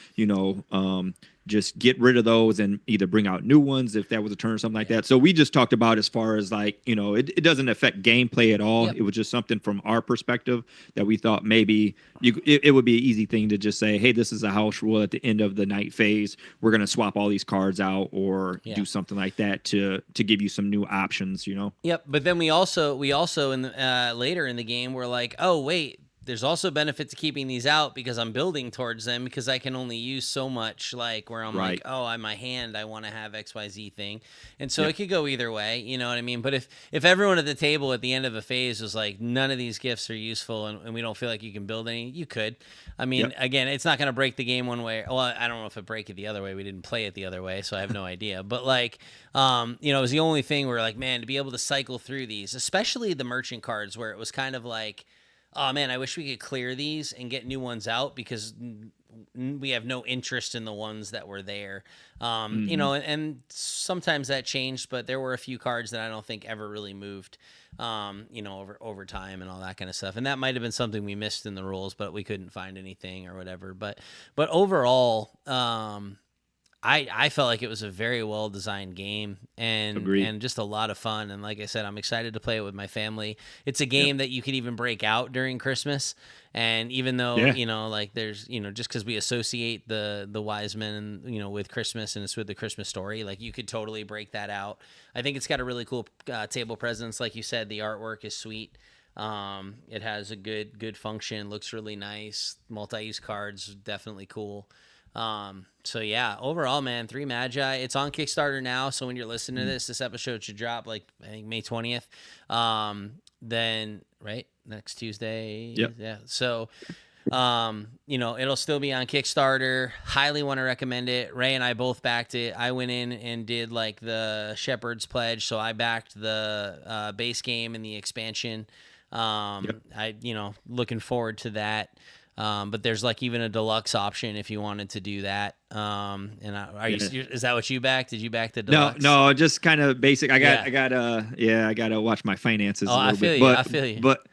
just get rid of those and either bring out new ones if that was a turn or something like that. So we just talked about as far as like, it doesn't affect gameplay at all. It was just something from our perspective that we thought maybe it would be an easy thing to just say, hey, this is a house rule at the end of the night phase. We're going to swap all these cards out or do something like that to give you some new options, Yep. But then we also in the, later in the game, we're like, oh, wait, there's also benefit to keeping these out because I'm building towards them because I can only use so much, like where I'm like, oh, on my hand, I want to have XYZ thing. And so it could go either way, you know what I mean? But if everyone at the table at the end of a phase was like, none of these gifts are useful and we don't feel like you can build any, you could. I mean, again, it's not going to break the game one way. Well, I don't know if it break it the other way. We didn't play it the other way, so I have no idea. But like, it was the only thing where like, man, to be able to cycle through these, especially the merchant cards where it was kind of like, oh man, I wish we could clear these and get new ones out because we have no interest in the ones that were there. Mm-hmm. You know, and sometimes that changed, but there were a few cards that I don't think ever really moved. You know, over time and all that kind of stuff. And that might have been something we missed in the rules, but we couldn't find anything or whatever. But overall, I felt like it was a very well designed game and just a lot of fun. And like I said, I'm excited to play it with my family. It's a game that you could even break out during Christmas. And even though, you know, like there's, you know, just because we associate the wise men and, you know, with Christmas and it's with the Christmas story, like you could totally break that out. I think it's got a really cool table presence. Like you said, the artwork is sweet. It has a good function, looks really nice. Multi-use cards, definitely cool. So yeah, overall, man, 3 Magi. It's on Kickstarter now, so when you're listening to this episode should drop like I think May 20th. Then right next Tuesday. Yep. Yeah. So, you know, it'll still be on Kickstarter. Highly want to recommend it. Ray and I both backed it. I went in and did like the Shepherd's Pledge, so I backed the base game and the expansion. I, you know, looking forward to that. But there's like even a deluxe option if you wanted to do that. Is that what you backed? Did you back the deluxe? No, just kind of basic. I gotta watch my finances. Oh, a little I feel bit. you. But, I feel you. But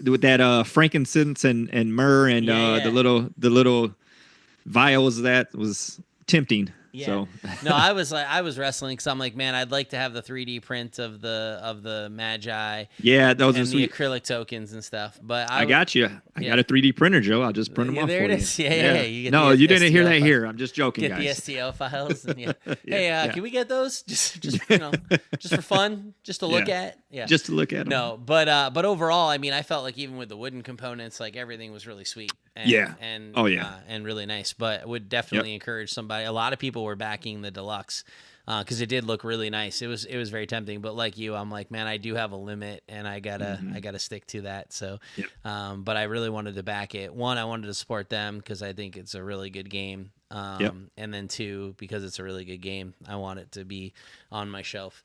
with that frankincense and myrrh and the little vials, that was tempting. Yeah. So No, I was wrestling because I'm like, man, I'd like to have the 3D print of the Magi. Yeah, those and are sweet. The acrylic tokens and stuff. But I got you. I got a 3D printer, Joe. I'll just print them off there for it is. you. Yeah. You No, you didn't hear that STL here. I'm just joking, get guys. the STL files. And hey, can we get those? Just you know, just for fun, just to look at. Yeah. Just to look at them. No, but overall, I mean, I felt like even with the wooden components, like everything was really sweet. And, and and really nice. But would definitely encourage somebody. A lot of people were backing the deluxe because it did look really nice. It was very tempting. But like you, I'm like, man, I do have a limit, and I gotta stick to that. So, but I really wanted to back it. One, I wanted to support them because I think it's a really good game. And then two, because it's a really good game, I want it to be on my shelf.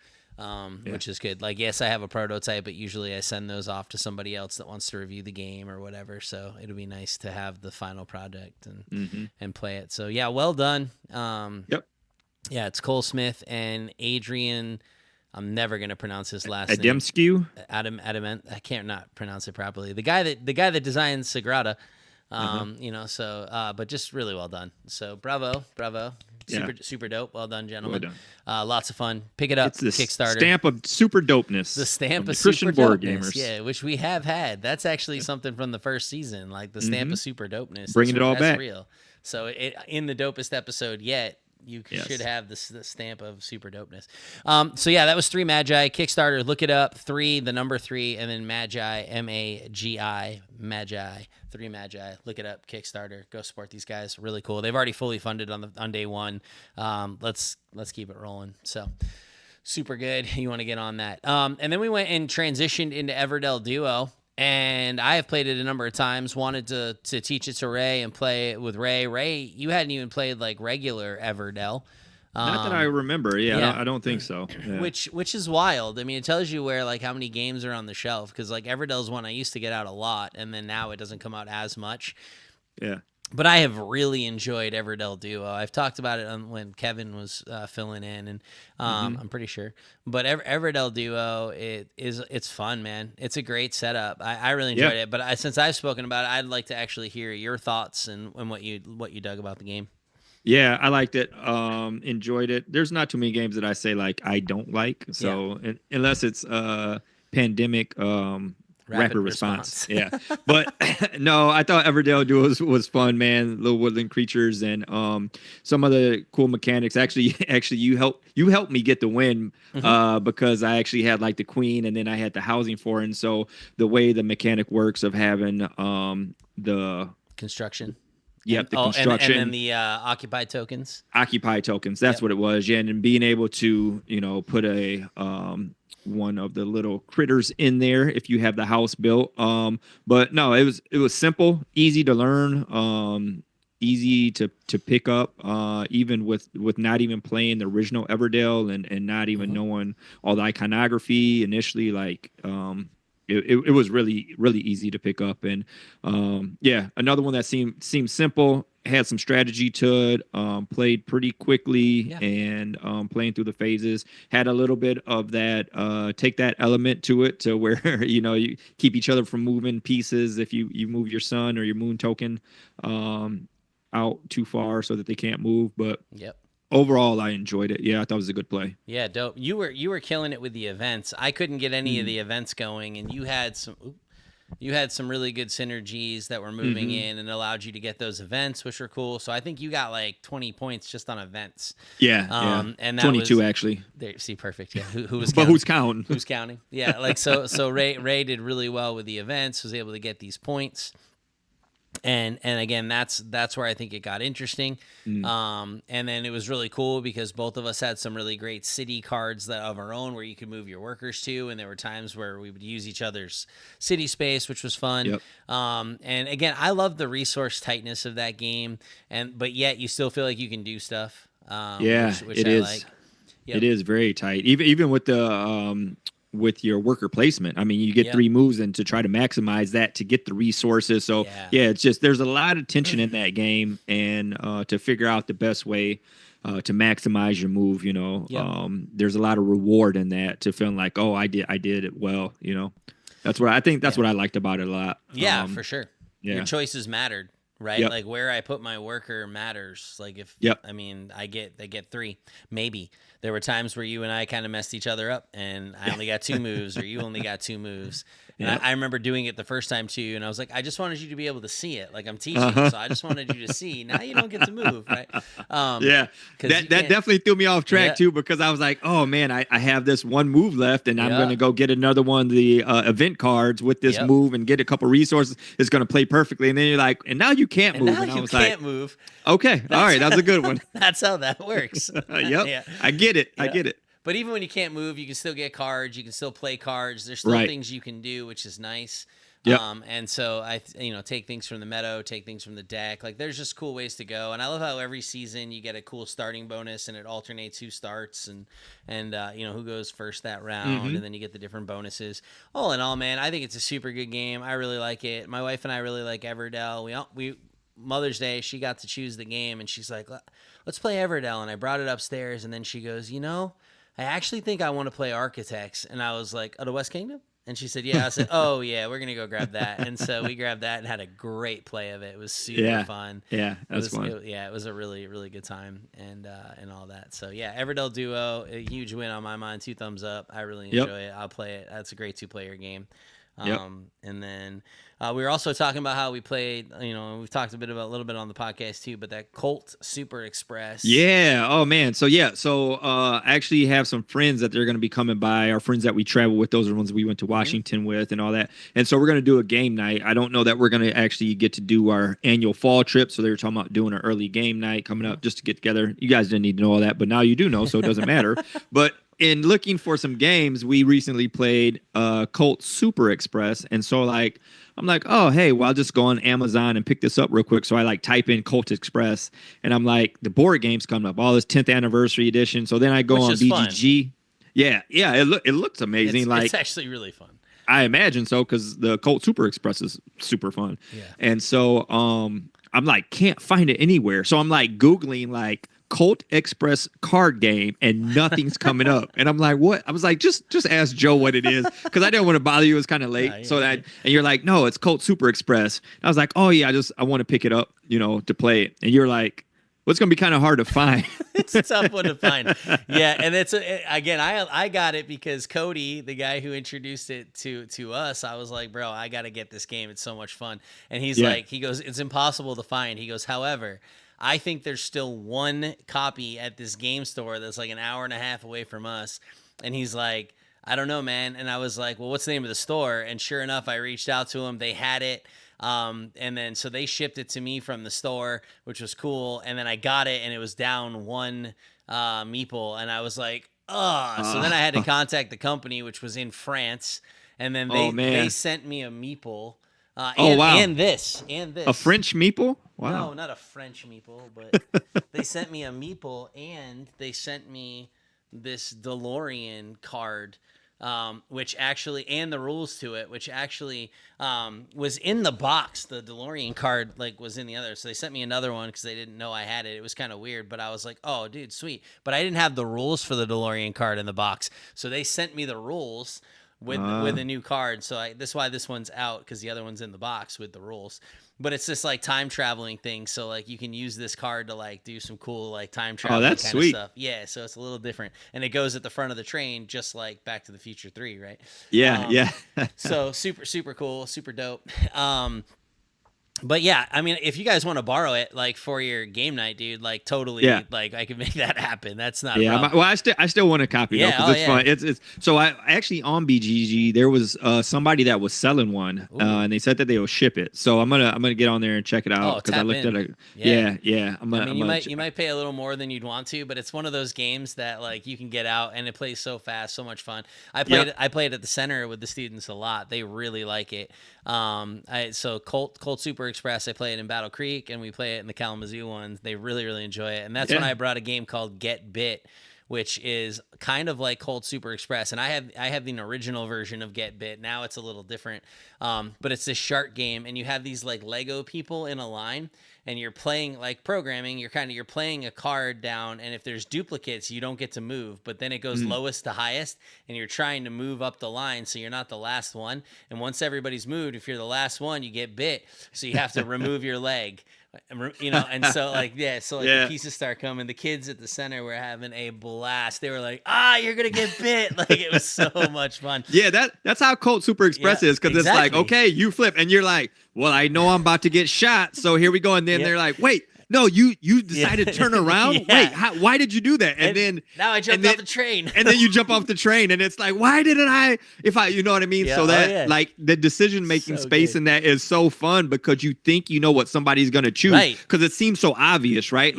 Which is good. Like, yes, I have a prototype, but usually I send those off to somebody else that wants to review the game or whatever. So it'll be nice to have the final product and play it. So yeah, well done. Yeah, it's Cole Smith and Adrian. I'm never gonna pronounce his last name. Adamskew? Adamant. I can't not pronounce it properly. The guy that designed Sagrada. You know, so but just really well done. So bravo. Super dope. Well done, gentlemen. Well done. Lots of fun. Pick it up. It's the Kickstarter. stamp of super dopeness. The stamp of Christian super board dopeness. gamers. Yeah, which we have had. That's actually something from the first season, like the stamp of super dopeness. Bringing it all that's back. Real. So in the dopest episode yet, you should have the stamp of super dopeness. So yeah, that was 3 Magi. Kickstarter, look it up. 3, the number 3, and then Magi, Magi, Magi, 3 Magi. Look it up. Kickstarter. Go support these guys. Really cool. They've already fully funded on day one. Let's keep it rolling. So super good. You want to get on that. And then we went and transitioned into Everdell Duo. And I have played it a number of times, wanted to teach it to Ray and play it with Ray. Ray, you hadn't even played like regular Everdell. Not that I remember. I don't think so. Yeah. Which is wild. I mean, it tells you where like how many games are on the shelf because like Everdell's one I used to get out a lot, and then now it doesn't come out as much. Yeah. But I have really enjoyed Everdell Duo. I've talked about it when Kevin was filling in, and I'm pretty sure. But Everdell Duo, it's fun, man. It's a great setup. I really enjoyed it. But since I've spoken about it, I'd like to actually hear your thoughts and what you dug about the game. Yeah, I liked it. Enjoyed it. There's not too many games that I say like I don't like. So unless it's pandemic. Rapid response. Yeah. But no, I thought Everdell Duo was fun, man. Little woodland creatures and some of the cool mechanics. Actually you helped me get the win because I actually had like the queen and then I had the housing for it. And so the way the mechanic works of having the construction. Yep, the construction. And then the occupy tokens. Occupy tokens. That's what it was. Yeah, and then being able to, put a one of the little critters in there if you have the house built. But no, it was simple, easy to learn, easy to pick up, even with not even playing the original Everdell and not even knowing all the iconography initially. Like it was really, really easy to pick up. And another one that seemed simple had some strategy to it. Played pretty quickly and playing through the phases. Had a little bit of that take that element to it, to where you keep each other from moving pieces if you move your sun or your moon token out too far so that they can't move. But overall, I enjoyed it. Yeah, I thought it was a good play. Yeah, dope. You were killing it with the events. I couldn't get any of the events going, and you had some really good synergies that were moving in and allowed you to get those events, which were cool. So I think you got like 20 points just on events. Yeah, and that 22 was, actually. There, see, perfect. Yeah, who was? But counting? who's counting? Who's counting? Yeah, like so Ray did really well with the events. Was able to get these points. And again, that's where I think it got interesting. And then it was really cool because both of us had some really great city cards of our own where you could move your workers to, and there were times where we would use each other's city space, which was fun. And again, I love the resource tightness of that game, but yet you still feel like you can do stuff. Which it I is. like. It is very tight. Even with the with your worker placement. I mean, you get 3 moves and to try to maximize that to get the resources. So it's just, there's a lot of tension in that game, and to figure out the best way to maximize your move, there's a lot of reward in that, to feeling like, oh, I did it well, That's what I think. That's what I liked about it a lot. Yeah, for sure. Your choices mattered. Right, like where I put my worker matters. Like if I mean, they get 3, maybe. There were times where you and I kind of messed each other up, and I only got 2 moves, or you only got 2 moves. And I remember doing it the first time too, and I was like, I just wanted you to be able to see it. Like I'm teaching, so I just wanted you to see. Now you don't get to move, right? That definitely threw me off track too, because I was like, oh man, I have this 1 move left, and I'm going to go get another one of the event cards with this move and get a couple resources. It's going to play perfectly, and then you're like, and now you can't move. Now and I was can't move. Okay, all right, that's a good one. That's how that works. I get it. I get it. But even when you can't move, you can still get cards. You can still play cards. There's still things you can do, which is nice. And so I take things from the meadow, take things from the deck. Like there's just cool ways to go. And I love how every season you get a cool starting bonus, and it alternates who starts and who goes first that round, and then you get the different bonuses. All in all, man, I think it's a super good game. I really like it. My wife and I really like Everdell. We Mother's Day, she got to choose the game, and she's like, let's play Everdell. And I brought it upstairs, and then she goes, I actually think I want to play Architects. And I was like, oh, the West Kingdom? And she said, yeah. I said, oh, yeah, we're going to go grab that. And so we grabbed that and had a great play of it. It was super fun. Yeah, that's fun. It was a really, really good time and all that. So, yeah, Everdell Duo, a huge win on my mind. 2 thumbs up. I really enjoy it. I'll play it. That's a great 2-player game. And then we were also talking about how we played, we've talked a little bit on the podcast too, but that Colt Super Express. Yeah. Oh man. So I actually have some friends that they're going to be coming by. Our friends that we travel with, those are the ones we went to Washington with and all that. And so we're going to do a game night. I don't know that we're going to actually get to do our annual fall trip. So they were talking about doing an early game night coming up just to get together. You guys didn't need to know all that, but now you do know, so it doesn't matter. But in looking for some games, we recently played Colt Super Express. And so I'm like, oh, hey, well, I'll just go on Amazon and pick this up real quick. So I type in Colt Express, and I'm like, the board game's coming up, all this 10th anniversary edition. So then I go on BGG. Fun. Yeah, it looks amazing. It's actually really fun. I imagine so, because the Colt Super Express is super fun. Yeah. And so I'm like, can't find it anywhere. So I'm like Googling Colt Express card game, and nothing's coming up. And I'm like, what? I was like, just ask Joe what it is, because I didn't want to bother you. It's kind of late. And you're like, no, it's Colt Super Express. And I was like, oh yeah, I want to pick it up, to play it. And you're like, well, it's going to be kind of hard to find. It's a tough one to find. Yeah, and again, I got it because Cody, the guy who introduced it to us, I was like, bro, I got to get this game. It's so much fun. And he's like, he goes, it's impossible to find. He goes, however, I think there's still 1 copy at this game store that's like an hour and a half away from us. And he's like, I don't know, man. And I was like, well, what's the name of the store? And sure enough, I reached out to them. They had it. And then so they shipped it to me from the store, which was cool. And then I got it, and it was down 1 meeple. And I was like, so then I had to contact the company, which was in France. And then they sent me a meeple. And this. A French meeple? Wow. No, not a French meeple, but they sent me a meeple, and they sent me this DeLorean card which actually, and the rules to it, which actually was in the box. The DeLorean card was in the other, so they sent me another one because they didn't know I had it. It was kind of weird, but I was like, oh, dude, sweet. But I didn't have the rules for the DeLorean card in the box, so they sent me the rules with a new card. So that's why this one's out, because the other one's in the box with the rules. But it's this time traveling thing, so you can use this card to do some cool time traveling that's kind sweet. of stuff. Yeah, so it's a little different, and it goes at the front of the train, just like Back to the Future 3, right? Yeah. So super cool, super dope. But yeah, I mean, if you guys want to borrow it for your game night, dude, totally, I can make that happen. That's not a problem. Well, I still want a copy though, because it's fun. It's so I actually on BGG there was somebody that was selling one, and they said that they will ship it. So I'm gonna get on there and check it out, because I looked at it. Yeah. You might pay a little more than you'd want to, but it's one of those games that you can get out and it plays so fast, so much fun. I played at the center with the students a lot. They really like it. So Colt Super Express, I play it in Battle Creek, and we play it in the Kalamazoo ones. They really enjoy it, and that's when I brought a game called Get Bit, which is kind of like Colt Super Express, and I have the original version of Get Bit. Now it's a little different, but it's this shark game, and you have these Lego people in a line, and you're playing programming. You're playing a card down, and if there's duplicates, you don't get to move. But then it goes lowest to highest, and you're trying to move up the line, so you're not the last one. And once everybody's moved, if you're the last one, you get bit. So you have to remove your leg. And so the pieces start coming. The kids at the center were having a blast. They were like, you're gonna get bit. It was so much fun. Yeah, that's how Colt Super Express is, because it's okay, you flip, and you're like, well, I know I'm about to get shot, so here we go. And then they're like, wait, no, you decided to turn around. Wait, why did you do that? And then now I jumped off the train. And then you jump off the train, and it's like, why didn't I? You know what I mean? So that the decision making space in that is so fun, because you think you know what somebody's gonna choose, because it seems so obvious, right?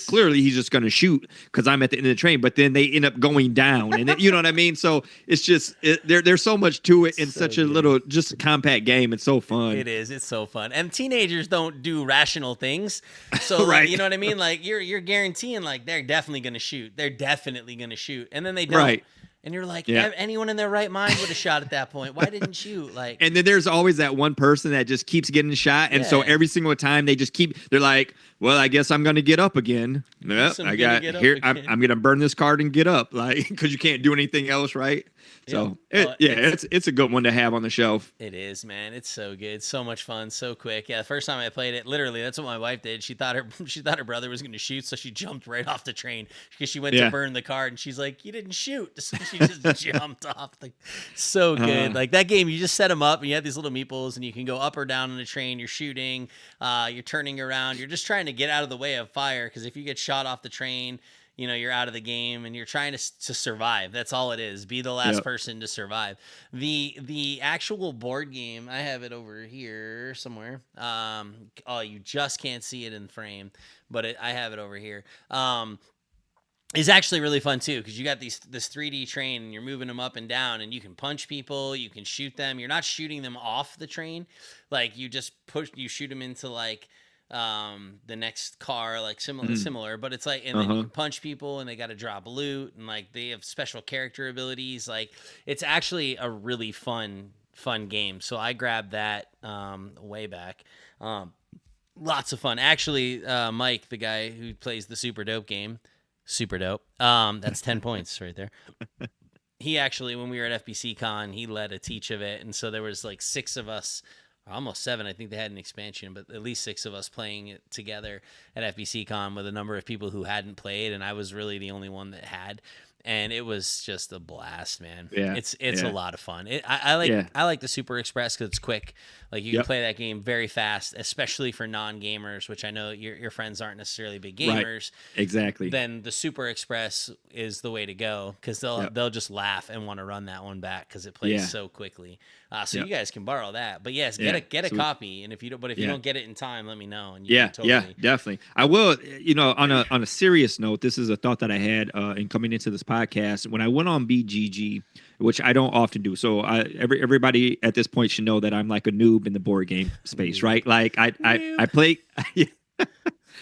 Clearly he's just gonna shoot because I'm at the end of the train, but then they end up going down, and you know what I mean? So it's just there's so much to it in such a little just compact game. It's so fun. It is. It's so fun, and teenagers don't do rational things. So you know what I mean? You're guaranteeing they're definitely gonna shoot. They're definitely gonna shoot, and then they don't. Right. And you're like, anyone in their right mind would have shot at that point. Why didn't you? And then there's always that one person that just keeps getting shot, and so every single time they're like, well, I guess I'm gonna get up again. Yep, I'm gonna burn this card and get up, because you can't do anything else, right? So it's a good one to have on the shelf. It is, man. It's so good, so much fun, so quick. Yeah, the first time I played it, literally, that's what my wife did. She thought her brother was going to shoot, so she jumped right off the train because she went to burn the card, and she's like, "You didn't shoot," so she just jumped off. So good, that game. You just set them up, and you have these little meeples, and you can go up or down on the train. You're shooting, you're turning around. You're just trying to get out of the way of fire, because if you get shot off the train, you're out of the game, and you're trying to survive. That's all it is. Be the last person to survive. The actual board game, I have it over here somewhere. You just can't see it in frame, but I have it over here. Is actually really fun too, because you got this 3D train, and you're moving them up and down, and you can punch people, you can shoot them. You're not shooting them off the train, you just you shoot them into the next car, similar, but it's and then you can punch people, and they got to drop loot, and they have special character abilities. It's actually a really fun game. So I grabbed that way back. Lots of fun. Actually, Mike, the guy who plays the super dope game, super dope. That's 10 points right there. He actually, when we were at FBC Con, he led a teach of it, and so there was 6 of us. Almost 7. I think they had an expansion, but at least 6 of us playing it together at FBC Con with a number of people who hadn't played, and I was really the only one that had. And it was just a blast, man. Yeah, it's a lot of fun. I like the Super Express because it's quick. You can play that game very fast, especially for non-gamers, which I know your friends aren't necessarily big gamers. Right. Exactly. Then the Super Express is the way to go, because they'll just laugh and want to run that one back because it plays so quickly. So you guys can borrow that. But yes, get a copy, and if you don't get it in time, let me know. And you can totally... definitely. I will. On a serious note, this is a thought that I had in coming into this podcast when I went on BGG, which I don't often do. So everybody at this point should know that I'm like a noob in the board game space, right? I play.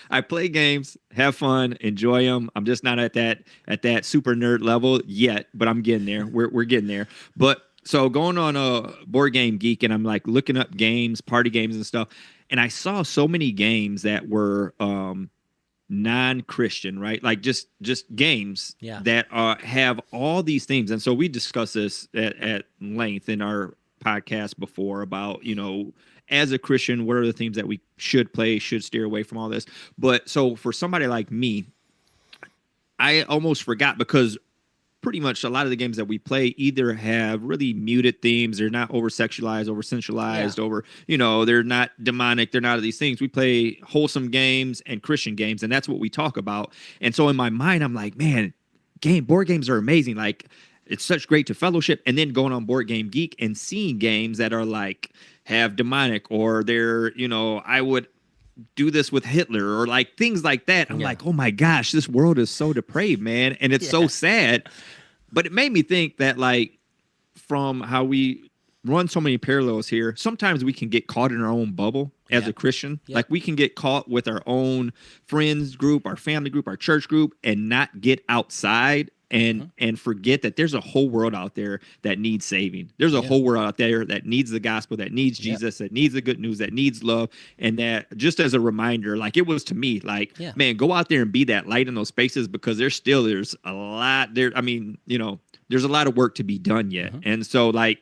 I play games, have fun, enjoy them. I'm just not at that super nerd level yet, but I'm getting there. We're getting there. But so going on a Board Game Geek, and I'm like looking up games, party games and stuff, and I saw so many games that were non-Christian, right? Like just games Yeah. that have all these themes. And so we discussed this at length in our podcast before about, as a Christian, what are the themes that we should play, should steer away from all this. But so for somebody like me, I almost forgot because pretty much a lot of the games that we play either have really muted themes. They're not over sexualized, over sensualized, over, they're not demonic. They're not of these things. We play wholesome games and Christian games, and that's what we talk about. And so in my mind, I'm like, man, board games are amazing. Like, it's such great to fellowship. And then going on Board Game Geek and seeing games that are like have demonic, or they're, I would do this with Hitler, or like things like that. I'm like, oh my gosh, this world is so depraved, man. And it's so sad. But it made me think that, like, from how we run so many parallels here, sometimes we can get caught in our own bubble as a Christian. Like, we can get caught with our own friends group, our family group, our church group, and not get outside and forget that there's a whole world out there that needs saving. There's a whole world out there that needs the gospel, that needs Jesus, that needs the good news, that needs love. And that, just as a reminder, like it was to me, like, man, go out there and be that light in those spaces, because there's a lot there. I mean, there's a lot of work to be done yet. And so, like,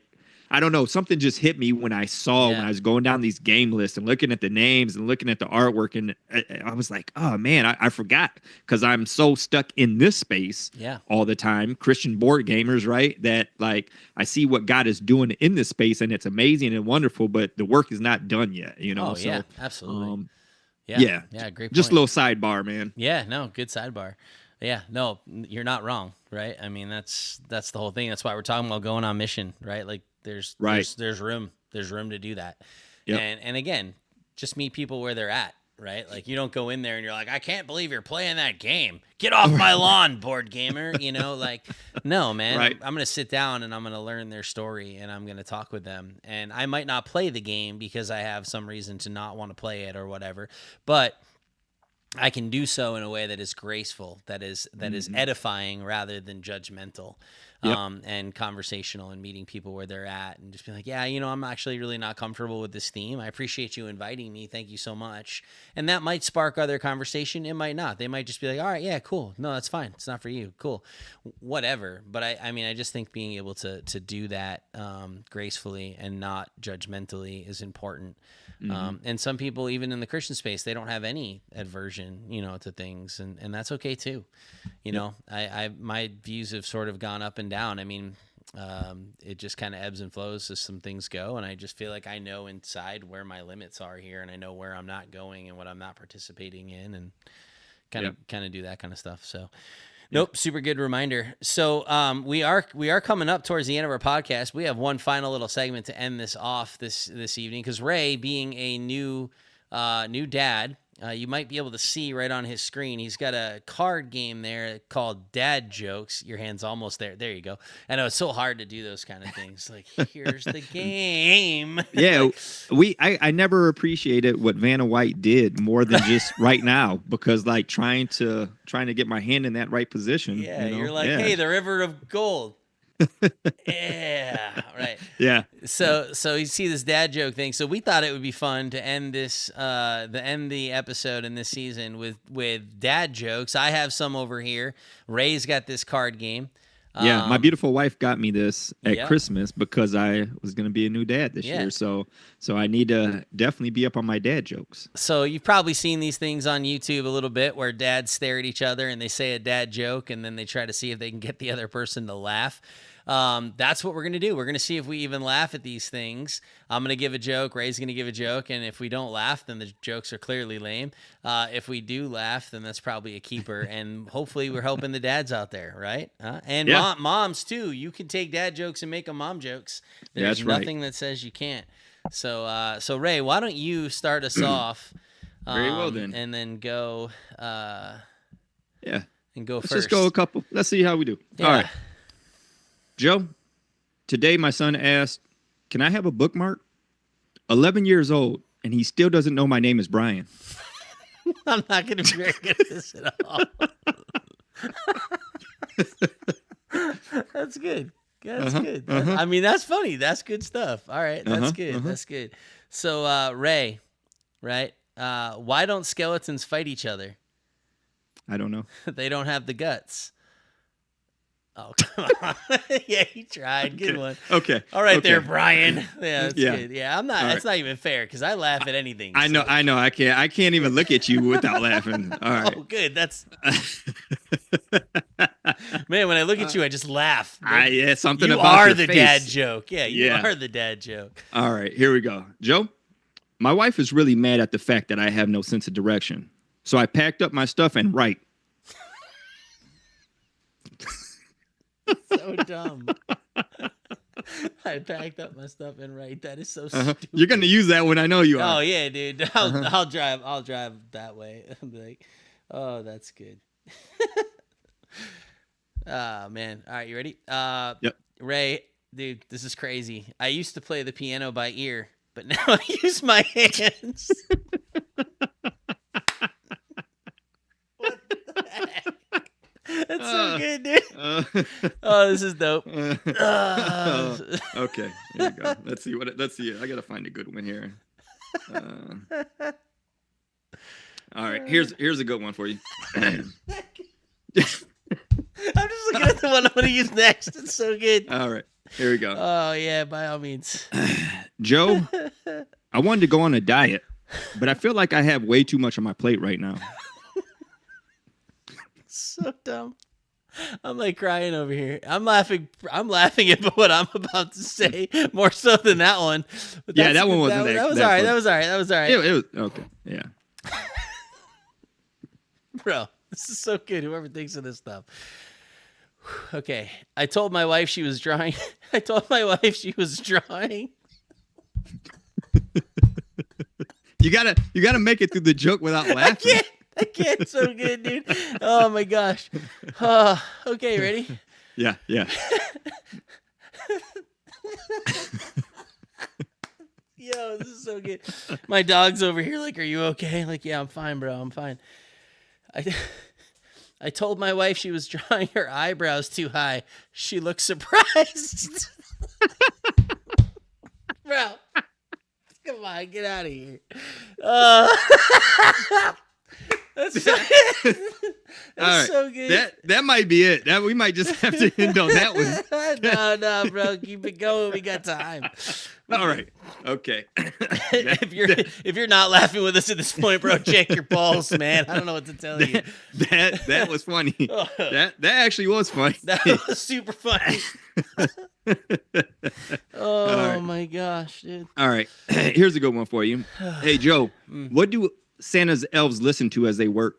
I don't know, something just hit me when I was going down these game lists and looking at the names and looking at the artwork, and I was like, oh man, I forgot, because I'm so stuck in this space all the time. Christian board gamers, right? That, like, I see what God is doing in this space, and it's amazing and wonderful, but the work is not done yet, Oh, so, yeah, absolutely. Yeah, great point. Just a little sidebar, man. Yeah, no, good sidebar. Yeah, no, you're not wrong, right? I mean, that's the whole thing. That's why we're talking about going on mission, right? Like, there's room to do that. And again, just meet people where they're at, right? Like, you don't go in there and you're like, I can't believe you're playing that game. Get off my lawn, board gamer. Like, no, man. Right. I'm going to sit down and I'm going to learn their story, and I'm going to talk with them. And I might not play the game because I have some reason to not want to play it or whatever, but I can do so in a way that is graceful, that is edifying rather than judgmental, and conversational, and meeting people where they're at, and just be like, I'm actually really not comfortable with this theme. I appreciate you inviting me. Thank you so much. And that might spark other conversation. It might not. They might just be like, all right, yeah, cool. No, that's fine. It's not for you. Cool. Whatever. But I just think being able to do that gracefully and not judgmentally is important. And some people, even in the Christian space, they don't have any aversion, to things, and that's okay too. My views have sort of gone up and down. I mean, it just kind of ebbs and flows as some things go, and I just feel like I know inside where my limits are here, and I know where I'm not going and what I'm not participating in, and kind of do that kind of stuff. So. Nope, super good reminder. So we are coming up towards the end of our podcast. We have one final little segment to end this off this evening, because Ray, being a new dad, you might be able to see right on his screen, he's got a card game there called Dad Jokes. Your hand's almost there. There you go. I know it's so hard to do those kind of things. Like, here's the game. Yeah, I never appreciated what Vanna White did more than just right now, because, like, trying to get my hand in that right position. Yeah, you're like, hey, the river of gold. Yeah, right. Yeah. So you see this dad joke thing. So we thought it would be fun to end the episode in this season with dad jokes. I have some over here. Ray's got this card game. Yeah, my beautiful wife got me this at Christmas because I was going to be a new dad this year. So I need to definitely be up on my dad jokes. So you've probably seen these things on YouTube a little bit, where dads stare at each other and they say a dad joke, and then they try to see if they can get the other person to laugh. That's what we're going to do. We're going to see if we even laugh at these things. I'm going to give a joke. Ray's going to give a joke. And if we don't laugh, then the jokes are clearly lame. If we do laugh, then that's probably a keeper. And hopefully we're helping the dads out there, right? And moms too. You can take dad jokes and make them mom jokes. There's nothing that says you can't. So Ray, why don't you start us off? Very well then. And then go. And go Let's first. just go a couple. Let's see how we do. Yeah. All right. Joe, today my son asked, can I have a bookmark? 11 years old, and he still doesn't know my name is Brian. I'm not going to be very good at this at all. That's good. That's good. I mean, that's funny. That's good stuff. All right. That's good. That's good. So, Ray, right? Why don't skeletons fight each other? I don't know. They don't have the guts. Oh, come on. Yeah, he tried. Good one. Okay. All right there, Brian. Yeah, that's Yeah. good. Yeah, I'm not. All That's not even fair because I laugh at anything. I know. I can't even look at you without laughing. All right. Oh, good. That's man. When I look at you, I just laugh. Yeah, something You about are your the face. dad joke. Yeah, you Yeah. are the dad joke. All right, here we go. Joe, my wife is really mad at the fact that I have no sense of direction. So I packed up my stuff and right. So dumb. I packed up my stuff and right. That is so stupid. You're gonna use that one. I know you are. Oh yeah, dude. I'll drive. I'll drive that way. I'll be like, oh, that's good. Man. All right, you ready? Yep. Ray, dude, this is crazy. I used to play the piano by ear, but now I use my hands. What the heck? That's so good, dude. Oh, this is dope. Okay, here we go. Let's see. I gotta find a good one here. All right, here's a good one for you. I'm just looking at the one I'm going to use next. It's so good. All right, here we go. Oh, yeah, by all means. Joe, I wanted to go on a diet, but I feel like I have way too much on my plate right now. So dumb. I'm like crying over here. I'm laughing at what I'm about to say more so than that one. But Yeah, that one wasn't that was all right. That was all right. That was all right. It was okay. Yeah. Bro, this is so good. Whoever thinks of this stuff. Okay. I told my wife she was drawing. You gotta make it through the joke without laughing. I can't. So good, dude. Oh my gosh. Okay, ready? Yeah. Yo, this is so good. My dog's over here like, are you okay? Like, yeah, I'm fine, bro. I'm fine. I told my wife she was drawing her eyebrows too high. She looked surprised. Bro, come on, get out of here. That's so, that's so good. That might be it. We might just have to end on that one. No, bro, keep it going. We got time. All right. Okay. If you're not laughing with us at this point, bro, check your pulse, man. I don't know what to tell you. That was funny. That actually was funny. That was super funny. Oh my gosh, dude. All right. Here's a good one for you. Hey, Joe, what do Santa's elves listen to as they work?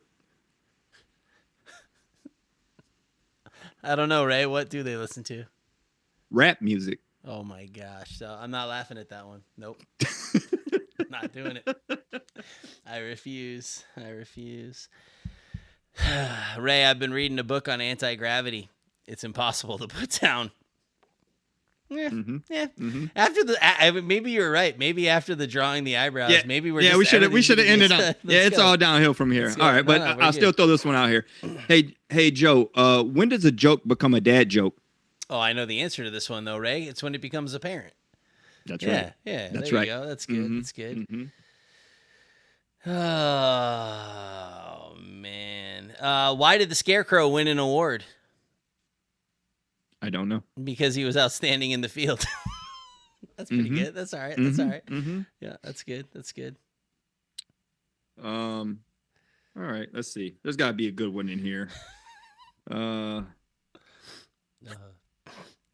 I don't know, Ray. What do they listen to? Rap music. Oh my gosh. So I'm not laughing at that one. Nope. Not doing it. I refuse. Ray, I've been reading a book on anti-gravity. It's impossible to put down. Yeah. After maybe you're right. Maybe after the drawing the eyebrows, maybe we're just we should have ended on. Yeah, it's all downhill from here. All right, but I'll still throw this one out here. Hey, Joe. When does a joke become a dad joke? Oh, I know the answer to this one though, Ray. It's when it becomes apparent. That's right. Yeah. That's there right. You go. That's good. That's good. Oh man. Why did the Scarecrow win an award? I don't know. Because he was outstanding in the field. That's pretty good. That's all right. That's all right. Yeah, that's good. That's good. All right. Let's see. There's got to be a good one in here. All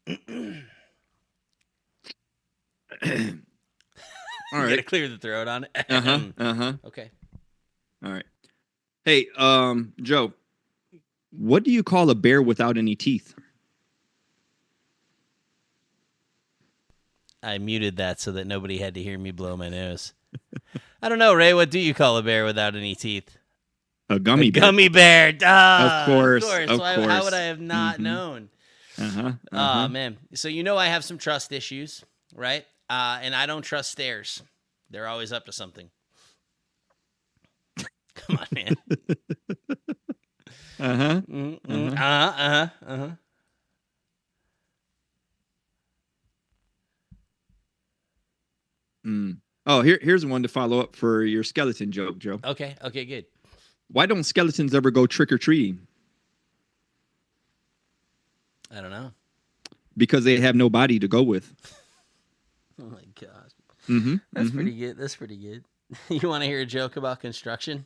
right. Gotta clear the throat on it. Okay. All right. Hey, Joe, what do you call a bear without any teeth? I muted that so that nobody had to hear me blow my nose. I don't know, Ray. What do you call a bear without any teeth? A gummy bear. Gummy bear. Of course. How would I have not known? Uh-huh. Man. So I have some trust issues, right? And I don't trust stairs. They're always up to something. Come on, man. Uh-huh. Oh, here's one to follow up for your skeleton joke, Joe. Okay, good. Why don't skeletons ever go trick-or-treating? I don't know. Because they have no body to go with. Oh my gosh. Mm-hmm. That's pretty good. That's pretty good. You want to hear a joke about construction?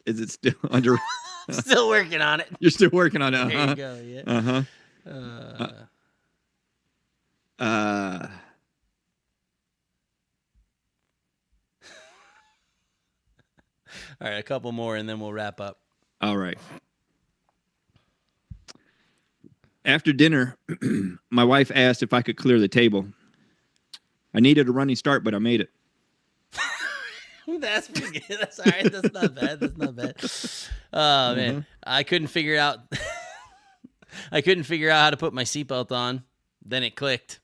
Is it still under? Still working on it. You're still working on it. There you go. Yeah. All right, a couple more, and then we'll wrap up. All right. After dinner, my wife asked if I could clear the table. I needed a running start, but I made it. That's pretty good. That's all right. That's not bad. That's not bad. Oh man, I couldn't figure out. I couldn't figure out how to put my seatbelt on. Then it clicked.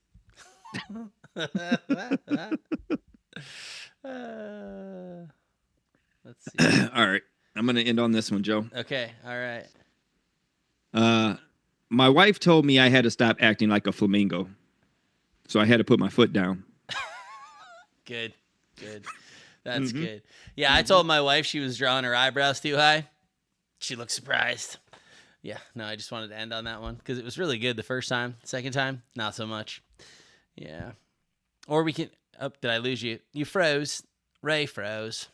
Let's see. All right. I'm going to end on this one, Joe. Okay. All right. My wife told me I had to stop acting like a flamingo. So I had to put my foot down. Good. That's good. Yeah, I told my wife she was drawing her eyebrows too high. She looked surprised. Yeah, no, I just wanted to end on that one because it was really good the first time. Second time, not so much. Yeah. Or we can... Oh, did I lose you? You froze. Ray froze.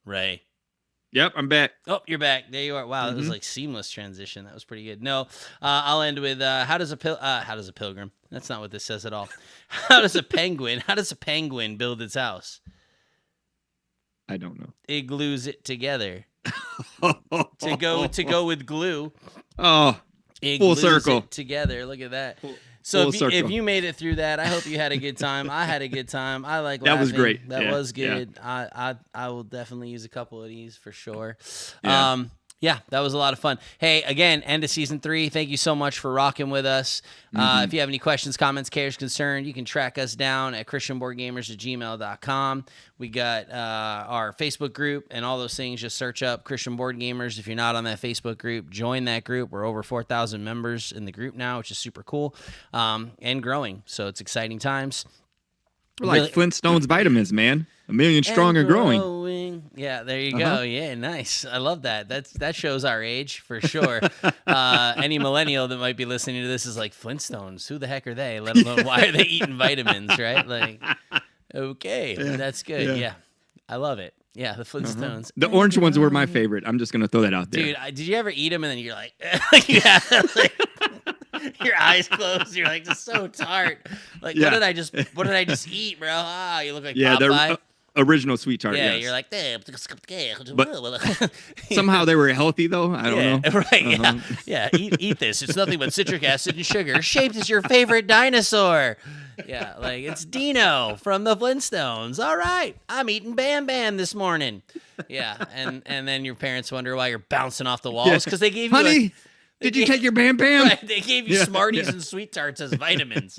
Ray. Yep, I'm back. Oh, you're back. There you are. Wow, that was like seamless transition. That was pretty good. No, I'll end with how does a pilgrim? That's not what this says at all. How does a penguin build its house? I don't know. It glues it together. to go with glue. Oh, it full glues circle. It together. Look at that. So if you made it through that, I hope you had a good time. I had a good time. I like laughing. That was great. That was good. Yeah. I will definitely use a couple of these for sure. Yeah. Yeah, that was a lot of fun. Hey, again, end of season 3. Thank you so much for rocking with us. If you have any questions, comments, cares, concern, you can track us down at christianboardgamers@gmail.com. We got our Facebook group and all those things. Just search up Christian Board Gamers. If you're not on that Facebook group, join that group. We're over 4,000 members in the group now, which is super cool and growing. So it's exciting times. We're like Flintstones vitamins, man. 1 million strong and growing. Yeah, there you go. Yeah, nice. I love that. That shows our age for sure. Any millennial that might be listening to this is like, Flintstones, who the heck are they? Let alone why are they eating vitamins, right? Like, okay, that's good. Yeah, I love it. Yeah, the Flintstones. The orange ones were my favorite. I'm just going to throw that out there. Dude, did you ever eat them and then you're like, your eyes closed. You're like just so tart. Like, what did I just eat, bro? Ah, you look like Popeye. Original sweet tart. Yeah, yes. you're like, but somehow they were healthy though. I don't know. Right? Yeah. Eat this. It's nothing but citric acid and sugar, shaped as your favorite dinosaur. Yeah, like it's Dino from the Flintstones. All right, I'm eating Bam Bam this morning. Yeah, and then your parents wonder why you're bouncing off the walls because they gave you Honey, did you take your Bam Bam? Right, they gave you Smarties and Sweet Tarts as vitamins.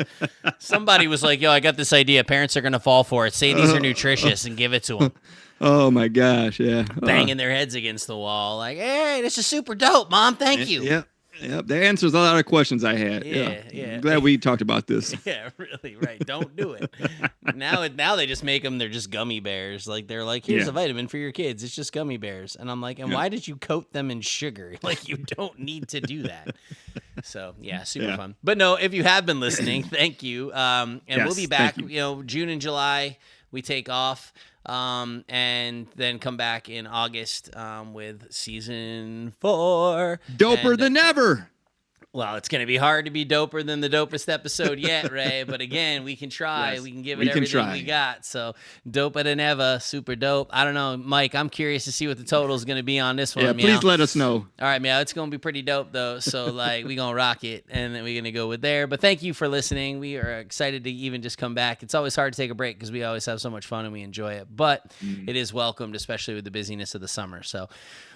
Somebody was like, yo, I got this idea. Parents are going to fall for it. Say these are nutritious and give it to them. Oh, my gosh, yeah. Banging their heads against the wall. Like, hey, this is super dope, Mom. Thank you. Yep. That answers a lot of questions I had. Yeah. I'm glad we talked about this. Yeah, really, right. Don't do it. Now they just make them, they're just gummy bears. Like, they're like, here's a vitamin for your kids. It's just gummy bears. And I'm like, why did you coat them in sugar? Like, you don't need to do that. So, yeah, super fun. But no, if you have been listening, thank you. And we'll be back, June and July, we take off. And then come back in August with season 4. Doper than ever. Well, it's going to be hard to be doper than the dopest episode yet, Ray. But again, we can try. Yes, we can give it everything we got. So, doper than ever, super dope. I don't know, Mike. I'm curious to see what the total is going to be on this one. Yeah, please let us know. All right, Meow. It's going to be pretty dope, though. So, like, we're going to rock it, and then we're going to go with there. But thank you for listening. We are excited to even just come back. It's always hard to take a break because we always have so much fun and we enjoy it. But it is welcomed, especially with the busyness of the summer. So,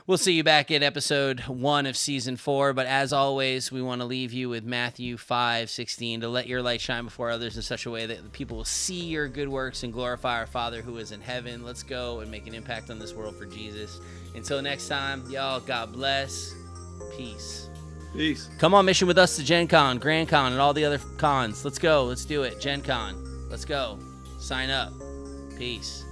We'll see you back at episode 1 of season 4. But as always, we want to leave you with Matthew 5:16 to let your light shine before others in such a way that people will see your good works and glorify our Father who is in heaven. Let's go and make an impact on this world for Jesus. Until next time, y'all, God bless. Peace. Peace. Come on mission with us to Gen Con, Grand Con, and all the other cons. Let's go. Let's do it. Gen Con. Let's go. Sign up. Peace.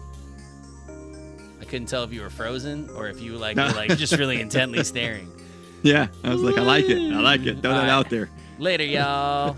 I couldn't tell if you were frozen or if you were just really intently staring. Yeah, I was like, I like it. Throw that out there. Later, y'all.